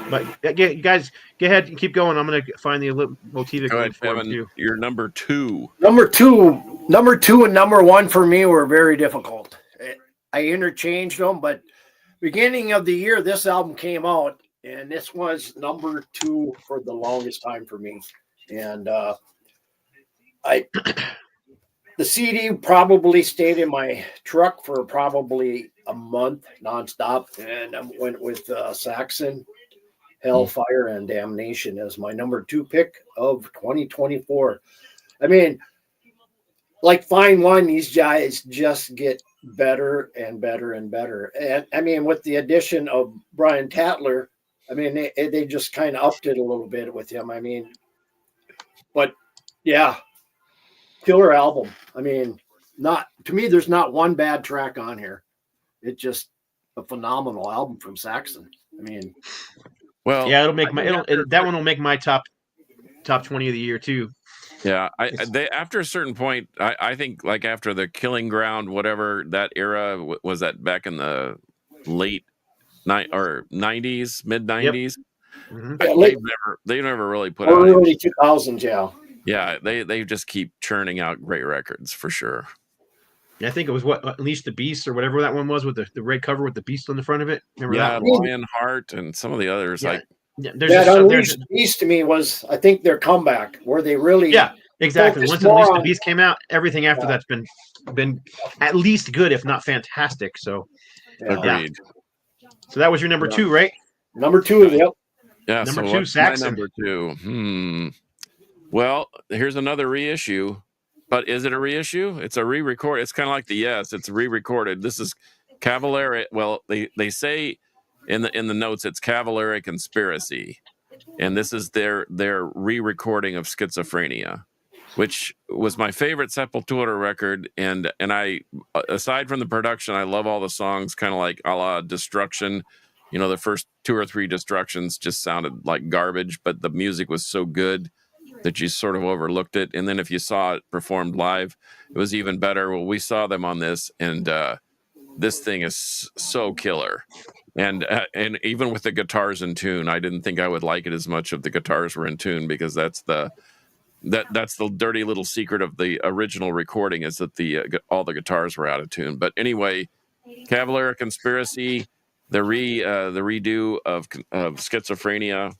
But you guys, go ahead and keep going. I'm going to find the Motivic. Go ahead, Kevin. You're number 2. Number two and number 1 for me were very difficult. I interchanged them, but beginning of the year, this album came out, and this was number 2 for the longest time for me. And the CD probably stayed in my truck for probably a month nonstop, and I went with Saxon. Hellfire and Damnation as my number 2 pick of 2024. I mean, like fine wine, these guys just get better and better and better. And I mean, with the addition of Brian Tatler, I mean, they just kind of upped it a little bit with him. I mean, but yeah, killer album. I mean, not to me, there's not one bad track on here. It's just a phenomenal album from Saxon. I mean, Well, Yeah, that one will make my top 20 of the year too. yeah, they after a certain point, I think like after the Killing Ground, whatever that era was, that back in the late 90s, mid 90s. Mhm. They've never really put out. early 2000s, yeah. Yeah, they just keep churning out great records for sure. I think it was Unleash the Beast or whatever that one was with the red cover with the beast on the front of it. Remember Yeah, that one? Lionheart and some of the others. Yeah. Like Yeah, That Unleashed the Beast to me was, I think, their comeback where they really exactly. focused Once more Unleash the on- Beast came out, everything after that's been at least good, if not fantastic. So yeah. agreed. so that was your number 2, right? Number 2 of the Yeah, Number so 2, what's my Saxon. number 2. Well, here's another reissue, but is it a reissue? It's a re-record. It's kind of like the Yes. It's re-recorded. This is Cavalera. Well, they say in the notes it's Cavalera Conspiracy, and this is their re-recording of Schizophrenia, which was my favorite Sepultura record. And I, aside from the production, I love all the songs, kind of like a la Destruction. You know, the first 2 or 3 Destructions just sounded like garbage, but the music was so good that you sort of overlooked it. And then if you saw it performed live, it was even better. Well, we saw them on this, and this thing is so killer. And even with the guitars in tune, I didn't think I would like it as much if the guitars were in tune, because that's the dirty little secret of the original recording, is that all the guitars were out of tune. But anyway, Cavalera Conspiracy, the redo of Schizophrenia.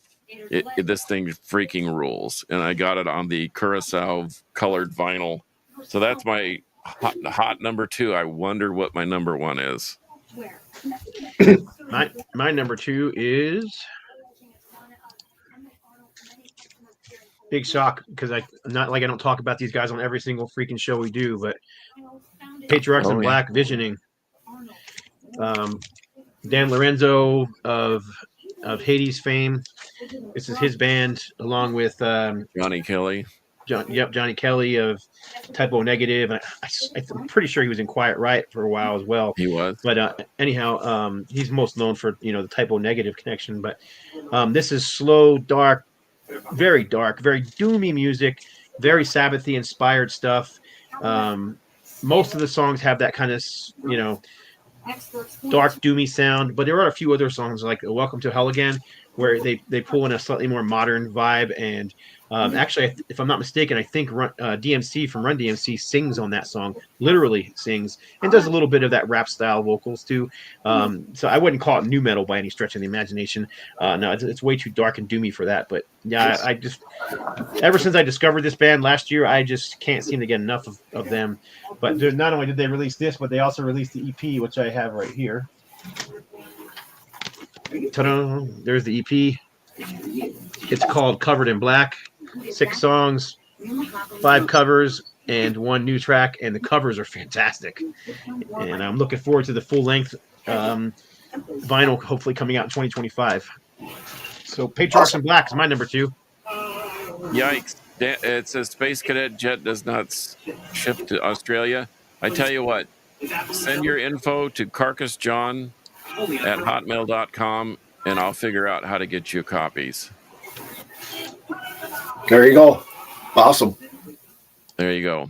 This thing freaking rules, and I got it on the Curacao colored vinyl. So that's my hot number 2. I wonder what my number 1 is. My number 2 is big shock, because I don't talk about these guys on every single freaking show we do, but Patriarchs in Black, Visioning. Dan Lorenzo of Hades fame. This is his band, along with Johnny Kelly. Johnny Kelly of Type O Negative. And I'm pretty sure he was in Quiet Riot for a while as well. He was. But anyhow, he's most known for the Type O Negative connection. But this is slow, dark, very doomy music, very Sabbathy inspired stuff. Most of the songs have that kind of dark, doomy sound, but there are a few other songs like Welcome to Hell Again, where they pull in a slightly more modern vibe. And actually, if I'm not mistaken, I think DMC from Run DMC sings on that song, literally sings, and does a little bit of that rap style vocals too. So I wouldn't call it new metal by any stretch of the imagination. No, it's way too dark and doomy for that. But yeah, I just, ever since I discovered this band last year, I just can't seem to get enough of them. But not only did they release this, but they also released the EP, which I have right here. Ta-da! There's the EP. It's called Covered in Black. 6 songs, 5 covers, and 1 new track. And the covers are fantastic. And I'm looking forward to the full length vinyl, hopefully coming out in 2025. So Patriarchs in Black is my number 2. Yikes! It says Space Cadet jet does not ship to Australia. I tell you what, send your info to carcassjohn@hotmail.com, and I'll figure out how to get you copies. There you go. Awesome. There you go.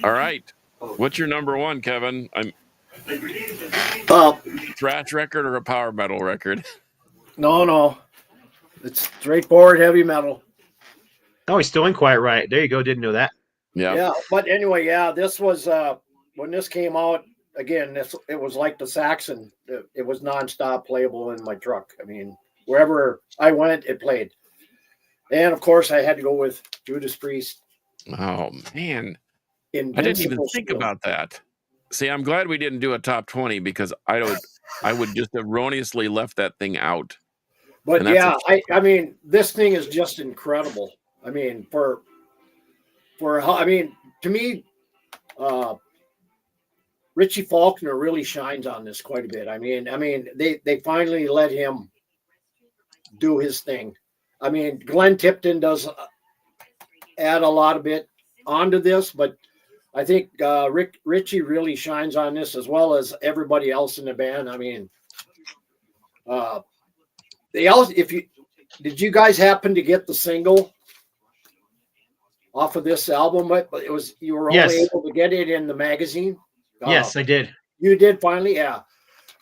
All right. What's your number 1, Kevin? Thrash record or a power metal record? No. It's straightforward heavy metal. Oh, he's still in Quiet Riot. There you go. Didn't know that. Yeah. But anyway, this was when this came out. Again, it was like the Saxon. It was nonstop playable in my truck. I mean, wherever I went, it played. And of course, I had to go with Judas Priest. Oh man, Invincible I didn't even think Steel. about that. See, I'm glad we didn't do a top 20, because I would just erroneously left that thing out. But And that's yeah, I mean, this thing is just incredible. I mean, I mean, to me, Richie Faulkner really shines on this quite a bit. I mean, they finally let him do his thing. I mean, Glenn Tipton does add a lot of it onto this, but I think Richie really shines on this as well as everybody else in the band. I mean, did you guys happen to get the single off of this album? But you were only Yes. able to get it in the magazine. Yes, I did. You did finally, yeah.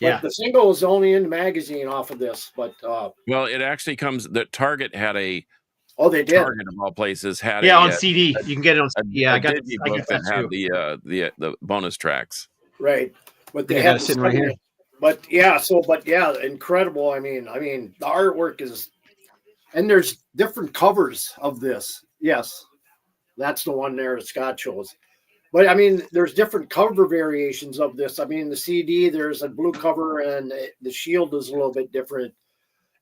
But Yeah. the single is only in the magazine off of this. But well, it actually comes that Target had a they did. Target of all places had Yeah, a, on CD. You can get it on a, CD. Yeah, a I got digibook that that had too. the bonus tracks. Right. But I they got have it sitting right here. But yeah, incredible. I mean, the artwork is, and there's different covers of this. Yes, that's the one there that Scott shows. But I mean, there's different cover variations of this. I mean, the CD, there's a blue cover, and the shield is a little bit different.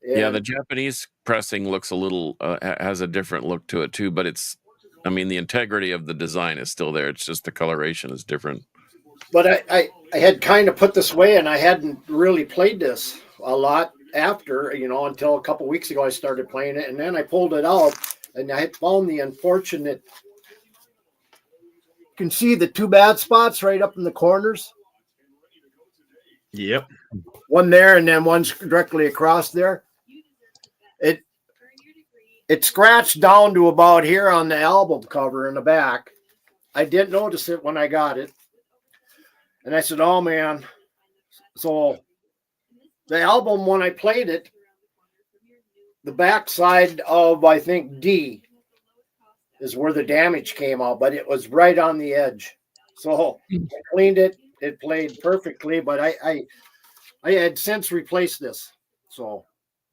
Yeah, the Japanese pressing looks a little has a different look to it too, but I mean, the integrity of the design is still there. It's just the coloration is different. But I had kind of put this away, and I hadn't really played this a lot after, until a couple weeks ago I started playing it, and then I pulled it out, and I had found the unfortunate. You can see the two bad spots right up in the corners. Yep. One there, and then one's directly across there. It scratched down to about here on the album cover in the back. I didn't notice it when I got it. And I said, oh, man. So the album, when I played it, the backside of, I think, D is where the damage came out, but it was right on the edge. So I cleaned it. It played perfectly, but I had since replaced this. So,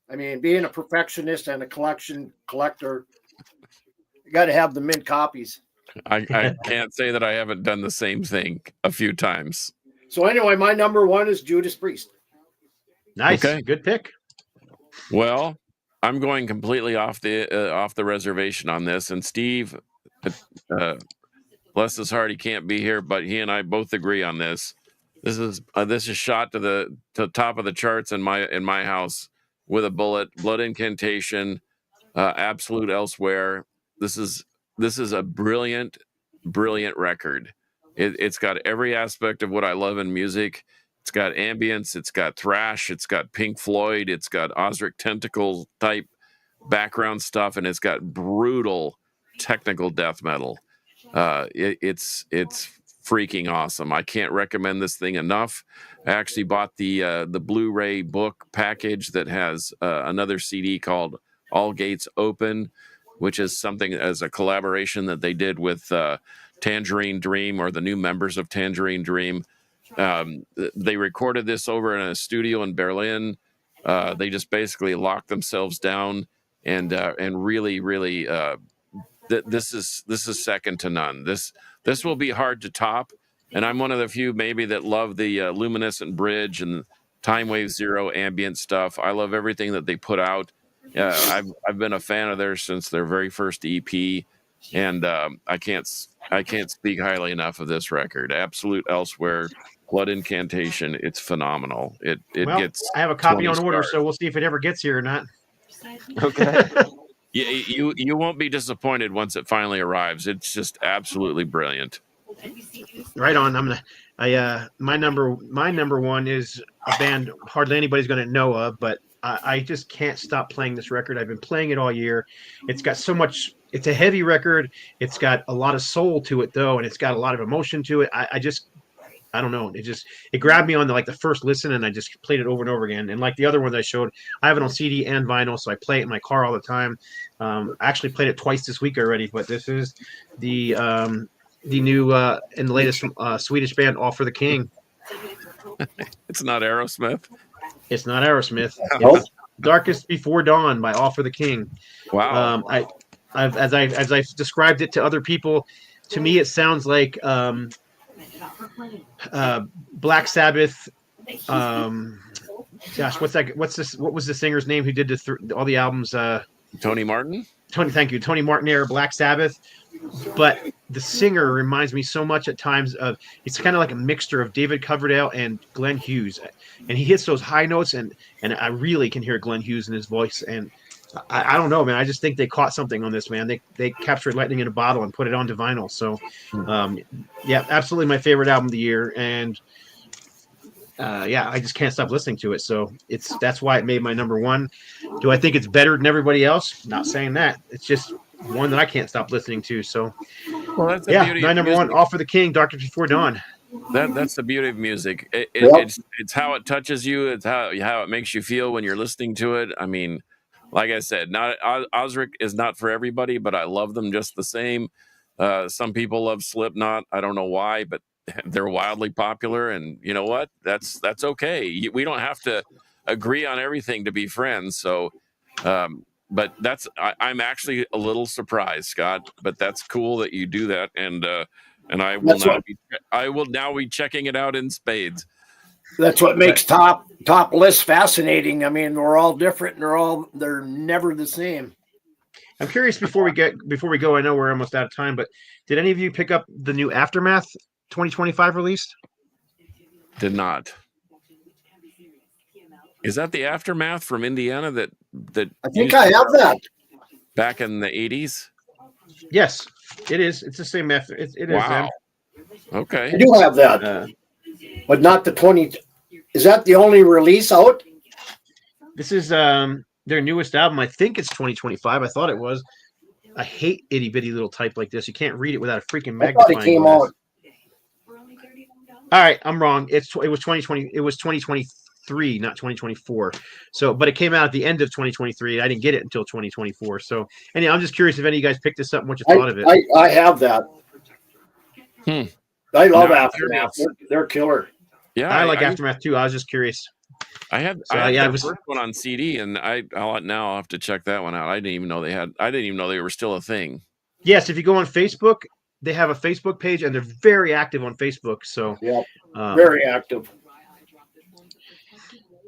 I mean, being a perfectionist and a collector, you got to have the mint copies. I can't say that I haven't done the same thing a few times. So anyway, my number one is Judas Priest. Nice. Okay. Good pick. Well, I'm going completely off the reservation on this, and Steve, bless his heart, he can't be here, but he and I both agree on this. This is shot to the top of the charts in my house with a bullet. Blood Incantation, Absolute Elsewhere. This is a brilliant record. It's got every aspect of what I love in music. It's got ambience, it's got thrash, it's got Pink Floyd, it's got Ozric Tentacle type background stuff, and it's got brutal technical death metal. It's freaking awesome. I can't recommend this thing enough. I actually bought the Blu-ray book package that has another CD called All Gates Open, which is something as a collaboration that they did with Tangerine Dream, or the new members of Tangerine Dream. They recorded this over in a studio in Berlin. They just basically locked themselves down and really this is second to none. This will be hard to top, and I'm one of the few maybe that love the Luminescent Bridge and Time Wave Zero ambient stuff. I love everything that they put out. I've been a fan of theirs since their very first EP, and I can't speak highly enough of this record. Absolute Elsewhere, Blood Incantation. It's phenomenal. It gets. I have a copy 20 on order, stars. so we'll see if it ever gets here or not. Okay. You won't be disappointed once it finally arrives. It's just absolutely brilliant. Right on. My number one is a band hardly anybody's going to know of, but I just can't stop playing this record. I've been playing it all year. It's got so much. It's a heavy record. It's got a lot of soul to it, though, and it's got a lot of emotion to it. I don't know. It grabbed me on the first listen, and I just played it over and over again. And like the other ones I showed, I have it on CD and vinyl, so I play it in my car all the time. I actually played it twice this week already, but this is the new and the latest Swedish band, All for the King. It's not Aerosmith. It's not Aerosmith. Nope. It's Darkest Before Dawn by All for the King. Wow. As I've described it to other people, to me it sounds like Black Sabbath Gosh, what's that? What's this? What was the singer's name who did all the albums? Tony Martin. Thank you, Tony Martin era Black Sabbath. But the singer reminds me so much at times of, it's kind of like a mixture of David Coverdale and Glenn Hughes, and he hits those high notes, and I really can hear Glenn Hughes in his voice. And I don't know, man. I just think they caught something on this, man. They captured lightning in a bottle and put it onto vinyl. So, yeah, absolutely my favorite album of the year, and yeah, I just can't stop listening to it. So that's why it made my number one. Do I think it's better than everybody else? Not saying that. It's just one that I can't stop listening to. So, well, that's the yeah, beauty my of number music. one, All for the King, Doctor Before Dawn. That's the beauty of music. Yep. It's how it touches you. It's how it makes you feel when you're listening to it. I mean, like I said, Ozric is not for everybody, but I love them just the same. Some people love Slipknot. I don't know why, but they're wildly popular, and you know what? That's okay. We don't have to agree on everything to be friends. So, but I'm actually a little surprised, Scott. But that's cool that you do that, and I will now be checking it out in spades. That's what makes top lists fascinating. I mean, we're all different, and they're never the same. I'm curious before we go. I know we're almost out of time, but did any of you pick up the new Aftermath 2025 release? Did not. Is that the Aftermath from Indiana that I think I have that back in the 80s? Yes, it is. It's the same after. It is. Wow. Okay. I do have that, but not the 20. Is that the only release out? This is their newest album. I think it's 2025. I thought it was. I hate itty bitty little type like this. You can't read it without a freaking magnifying glass. I thought it came out. All right, I'm wrong. It was 2020. It was 2023, not 2024. So, but it came out at the end of 2023. I didn't get it until 2024. So, anyway, I'm just curious if any of you guys picked this up and what you thought of it. I have that. I love Aftermath. They're killer. Yeah, I like Aftermath too. I was just curious. I had the first one on CD, and I'll have to check that one out. I didn't even know they were still a thing. Yes, if you go on Facebook, they have a Facebook page, and they're very active on Facebook. So, yeah, very active.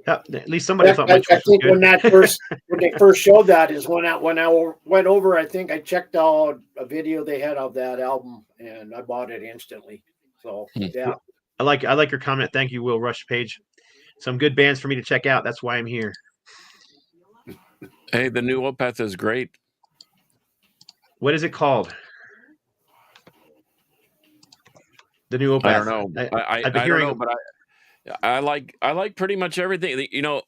At least somebody thought I think when they first showed that is when I went over. I think I checked out a video they had of that album, and I bought it instantly. So yeah, I like your comment. Thank you, Will Rush Page. Some good bands for me to check out. That's why I'm here. Hey, the new Opeth is great. What is it called? The new Opeth. I don't know. I don't know, but I like pretty much everything. You know,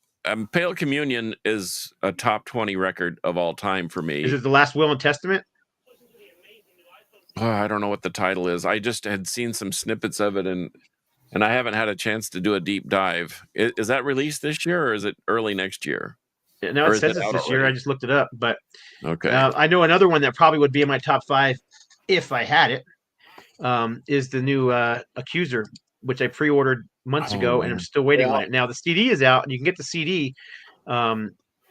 Pale Communion is a top 20 record of all time for me. Is it The Last Will and Testament? Oh, I don't know what the title is. I just had seen some snippets of it, and I haven't had a chance to do a deep dive. Is that released this year, or is it early next year? No, it says it's this year. I just looked it up, but okay. I know another one that probably would be in my top 5 if I had it. Is the new Accuser, which I pre-ordered months ago, and I'm still waiting on it. Now the CD is out, and you can get the CD.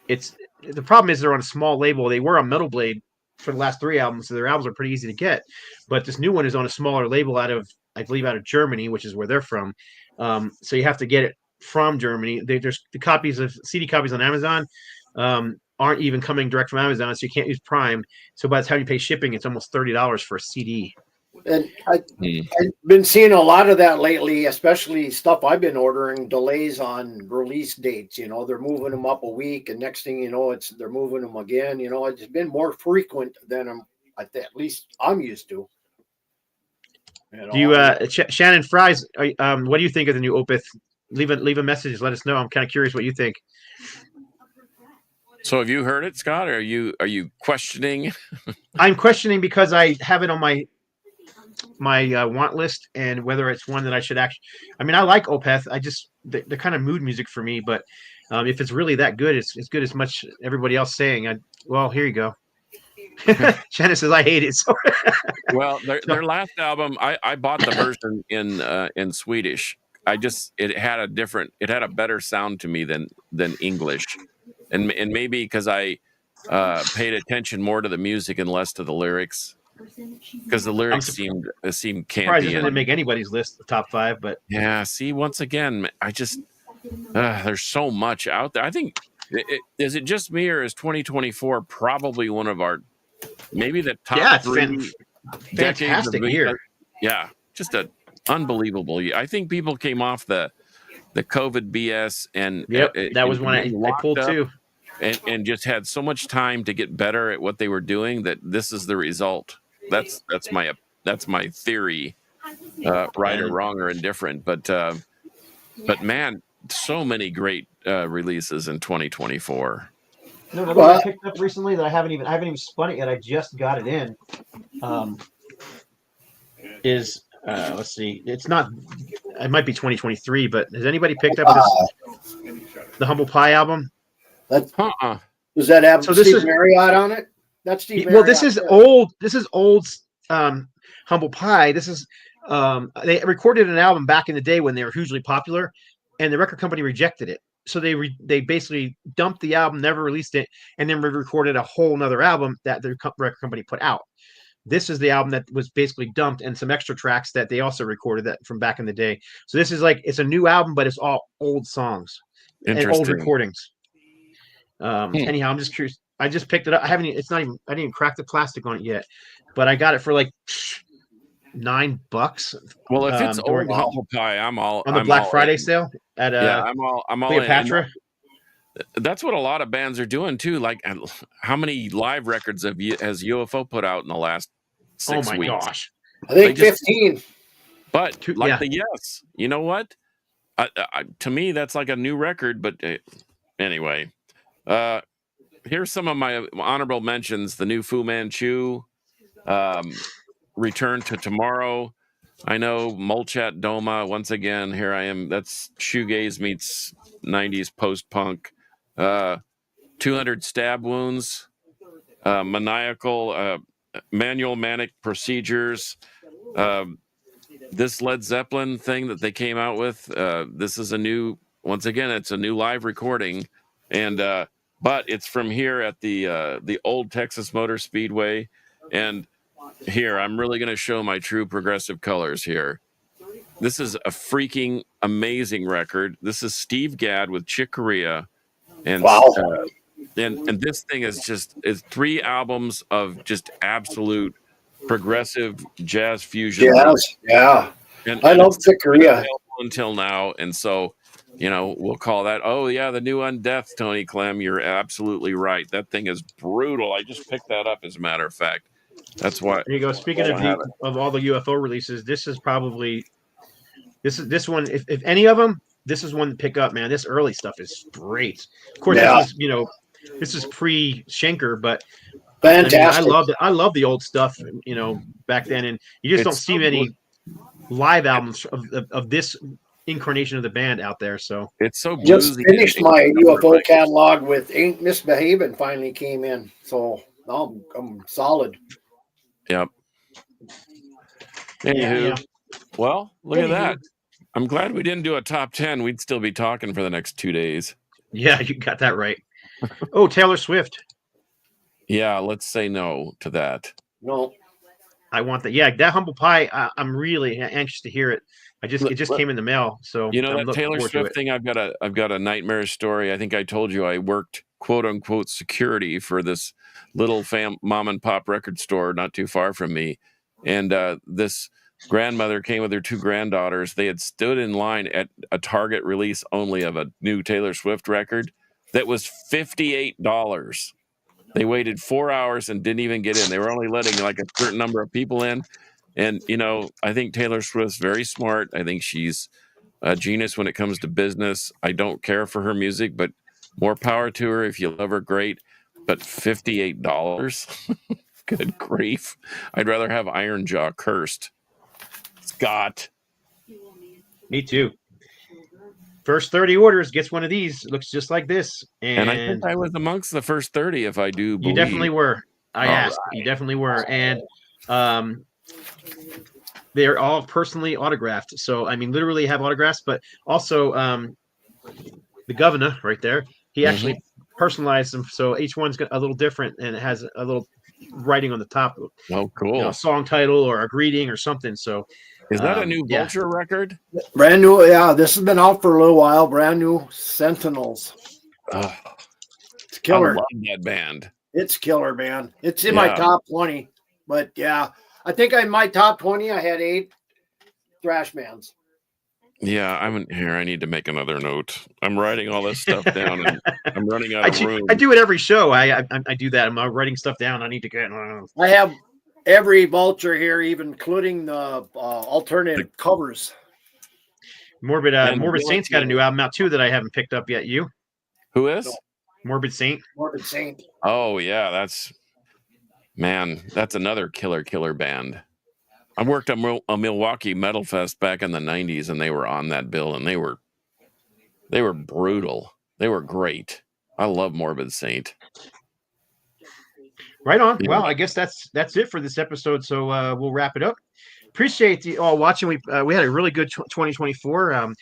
It's the problem is they're on a small label. They were on Metal Blade for the last 3 albums, so their albums are pretty easy to get. But this new one is on a smaller label out of Germany, which is where they're from. So you have to get it from Germany. There's the copies of CD copies on Amazon aren't even coming direct from Amazon, so you can't use Prime. So by the time you pay shipping, it's almost $30 for a CD. And I've been seeing a lot of that lately, especially stuff I've been ordering, delays on release dates. You know, they're moving them up a week, and next thing you know, they're moving them again. You know, it's been more frequent than at least I'm used to. You know, do you, Shannon Fries? What do you think of the new Opeth? Leave a message. Let us know. I'm kind of curious what you think. So have you heard it, Scott? Or are you questioning? I'm questioning because I have it on my want list, and whether it's one that I should actually. I mean, I like Opeth. They're kind of mood music for me, but if it's really that good, it's good as much everybody else saying. Well, here you go. Shannon says I hate it. So. Well, their last album, I bought the version in Swedish. It had a better sound to me than English, and maybe because I paid attention more to the music and less to the lyrics. Because the lyrics seemed campy. Surprised it didn't make anybody's list, the top 5, but yeah. See, once again, I There's so much out there. I think is it just me, or is 2024 probably one of our maybe the top Yeah, it's three decades of fantastic year. Yeah, just a unbelievable year. I think people came off the COVID BS and Yep, that was when being I locked pulled up too. and just had so much time to get better at what they were doing that this is the result. That's my theory, right or And wrong or indifferent. But man, so many great releases in 2024. another one Well, I picked up recently that I haven't even spun it yet. I just got it in. Is let's see, it's not. It might be 2023, but has anybody picked up the Humble Pie album? that Uh-uh. does that have So this Steve is- Marriott on it? That's Steve Well, this Marriott, is yeah. old. This is old. Humble Pie. This is they recorded an album back in the day when they were hugely popular, and the record company rejected it. So they basically dumped the album, never released it, and then recorded a whole nother album that the record company put out. This is the album that was basically dumped, and some extra tracks that they also recorded that from back in the day. So this is like, it's a new album, but it's all old songs and old Interesting. recordings. Anyhow, I'm just curious. I just picked it up. I didn't even crack the plastic on it yet, but I got it for like $9. Well, if it's during- old Humble Pie, I'm all on the I'm Black all Friday in. sale at Yeah, I'm all in. Cleopatra. And that's what a lot of bands are doing too. Like, how many live records has UFO put out in the last 6 Oh my weeks? gosh! I think They just- 15. But Two- like yeah. the Yes, you know what? To me, that's like a new record. But anyway, here's some of my honorable mentions: the new Fu Manchu, Return to Tomorrow. I know Molchat Doma. Once again, here I am. That's shoegaze meets 90s post-punk. 200 Stab Wounds, Maniacal, Manual Manic Procedures. This Led Zeppelin thing that they came out with. This is once again, it's a new live recording, and but it's from here at the old Texas Motor Speedway. And here, I'm really going to show my true progressive colors here. This is a freaking amazing record. This is Steve Gadd with Chick Corea. And Wow. and this thing is 3 albums of just absolute progressive jazz fusion. Yes, yeah. And I love it's Chick Corea. until now. And so, we'll call that, oh yeah, the new Undeath, Tony Clem. You're absolutely right. That thing is brutal. I just picked that up, as a matter of fact. That's why. There you go. Speaking of all the UFO releases, this is probably this one. If any of them, this is one to pick up, man. This early stuff is great. Of course, Yeah. this is pre-Schenker, but Fantastic. I love the old stuff, back then, and you just don't see many live albums of this incarnation of the band out there. So It's so Just bluesy. finished my UFO catalog with Ain't Misbehavin' finally came in. So now I'm solid. Yep. Anywho, well, look at that. I'm glad we didn't do a top 10. We'd still be talking for the next 2 days. Yeah, you got that right. Oh, Taylor Swift. Yeah, let's say no to that. No. I want that. Yeah, that Humble Pie. I'm really anxious to hear it. It just came in the mail, so You know I'm that looking Taylor forward to Swift it. thing? I've got a nightmarish story. I think I told you I worked quote unquote security for this little mom and pop record store not too far from me, and this grandmother came with her 2 granddaughters. They had stood in line at a Target release only of a new Taylor Swift record that was $58. They waited 4 hours and didn't even get in. They were only letting like a certain number of people in. And, I think Taylor Swift's very smart. I think she's a genius when it comes to business. I don't care for her music, but more power to her. If you love her, great. But $58? Good grief. I'd rather have Iron Jaw cursed. Scott. Me too. First 30 orders gets one of these. Looks just like this. And I think I was amongst the first 30, if I do believe. You definitely were. I All asked. You definitely were. And they're all personally autographed. So, I mean, literally have autographs, but also the governor right there, he actually personalized them. So each one's got a little different, and it has a little writing on the top. Oh, cool. A song title or a greeting or something. So Is that a new Yeah. Vulture record? Brand new. Yeah, this has been out for a little while. Brand new Sentinels. Ugh, It's I killer. love that band. It's killer, man. It's in my Yeah. top 20. But yeah, I think in my top 20, I had 8 thrash bands. Yeah, here. I need to make another note. I'm writing all this stuff down, and I'm running out of room. I do it every show. I do that. I'm writing stuff down. I need to get. I have every Vulture here, even including the alternative covers. Morbid And Morbid Dylan Saint's got a Taylor. new album out too that I haven't picked up yet. You, Who is? Morbid Saint. Morbid Saint. Oh yeah, that's another killer band. I worked at a Milwaukee Metal Fest back in the 90s, and they were on that bill, and they were brutal. They were great. I love Morbid Saint. Right on. Yeah. Well, I guess that's it for this episode. So we'll wrap it up. Appreciate you all watching. We had a really good 2024.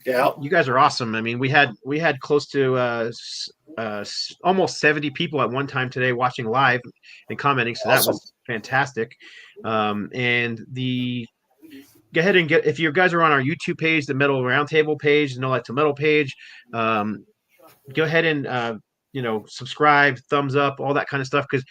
Yeah. You guys are awesome. I mean, we had close to almost 70 people at one time today watching live and commenting. So Awesome. that was fantastic. And go ahead and if you guys are on our YouTube page, the Metal Roundtable page, the No Life Till Metal page, go ahead and subscribe, thumbs up, all that kind of stuff, because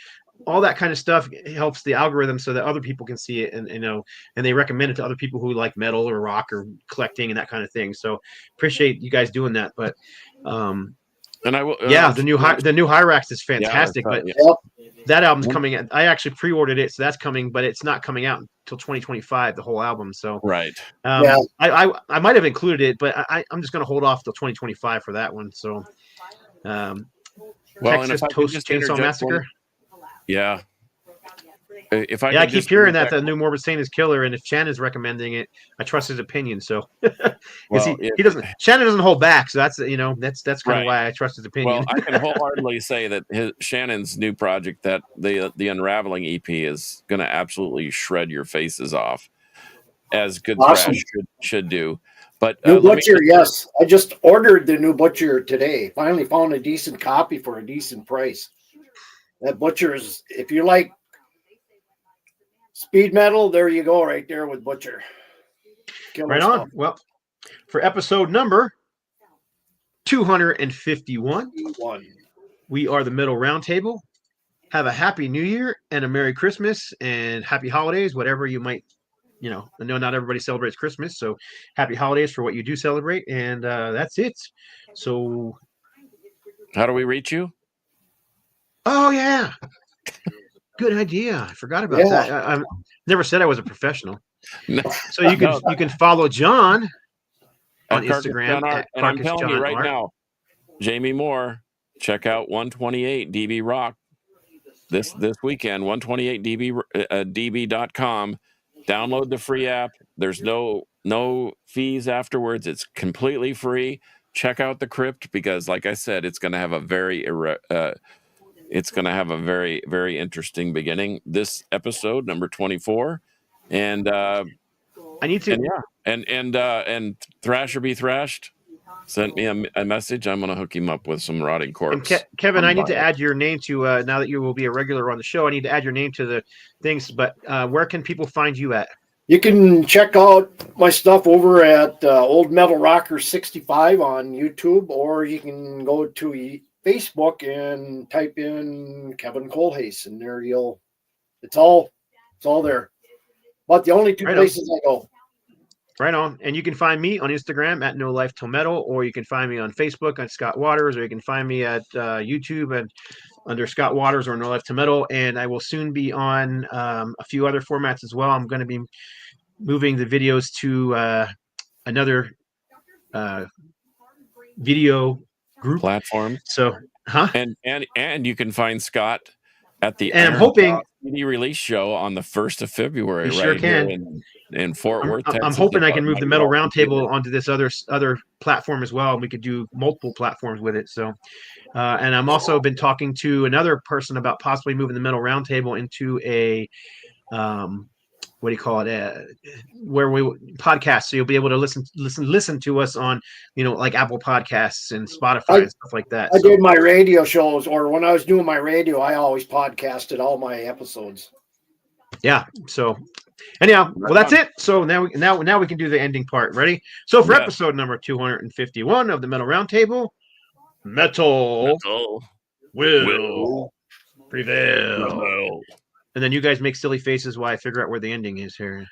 all that kind of stuff helps the algorithm so that other people can see it, and and they recommend it to other people who like metal or rock or collecting and that kind of thing. So appreciate you guys doing that. But and I will. the new Hyrax is fantastic. Yeah, but that album's coming out. I actually pre-ordered it, so that's coming, but it's not coming out until 2025. The whole album. So right. I might have included it, but I'm just going to hold off till 2025 for that one. So Texas Toast Chainsaw Massacre. Yeah. If I I keep hearing that the new Morbid Saint is killer, and if Chan is recommending it, I trust his opinion. So, he doesn't. Shannon doesn't hold back, so that's that's kind of why I trust his opinion. Well, I can wholeheartedly say that Shannon's new project, that the Unraveling EP, is going to absolutely shred your faces off, as good thrash should do. But new Butcher, yes, I just ordered the new Butcher today. Finally found a decent copy for a decent price. That Butcher is, if you like speed metal, there you go, right there with Butcher. Killer right stuff. on. Well, for episode number 251, we are the Metal Roundtable. Have a happy New Year and a Merry Christmas and happy holidays, whatever you might. I know not everybody celebrates Christmas, so happy holidays for what you do celebrate, and that's it. So, how do we reach you? Oh yeah, good idea. I forgot about that. I never said I was a professional. No. So you can follow John on Instagram. And I'm telling you right now, Jamie Moore, check out 128 DB Rock this weekend. 128db.com. Download the free app. There's no fees afterwards. It's completely free. Check out the Crypt, because, like I said, it's going to have a very very interesting beginning. This episode number 24, and I need to. And Thrasher Be Thrashed sent me a message. I'm going to hook him up with some Rotting Corpse. And Kevin, I need to add your name to now that you will be a regular on the show. I need to add your name to the things. But where can people find you at? You can check out my stuff over at Old Metal Rocker 65 on YouTube, or you can go to Facebook and type in Kevin Colhase, and there it's all there. But the only two places I go. Right on. And you can find me on Instagram at No Life Till Metal, or you can find me on Facebook on Scott Waters, or you can find me at YouTube and under Scott Waters or No Life Till Metal. And I will soon be on a few other formats as well. I'm going to be moving the videos to another video group platform. So, and you can find Scott at the I'm hoping CD release show on the 1st of February. You sure can. Here in Fort Worth, Texas. I'm hoping I can move the Metal Roundtable onto this other platform as well, and we could do multiple platforms with it. So, and I'm also been talking to another person about possibly moving the Metal Roundtable into a what do you call it? Where we podcast, so you'll be able to listen to us on, like Apple Podcasts and Spotify and stuff like that. I did my radio shows, or when I was doing my radio, I always podcasted all my episodes. Yeah, so Anyhow, well, that's fun. it. So now we can do the ending part. Ready? So for Yeah. episode number 251 of the Metal Roundtable, metal will prevail. And then you guys make silly faces while I figure out where the ending is here.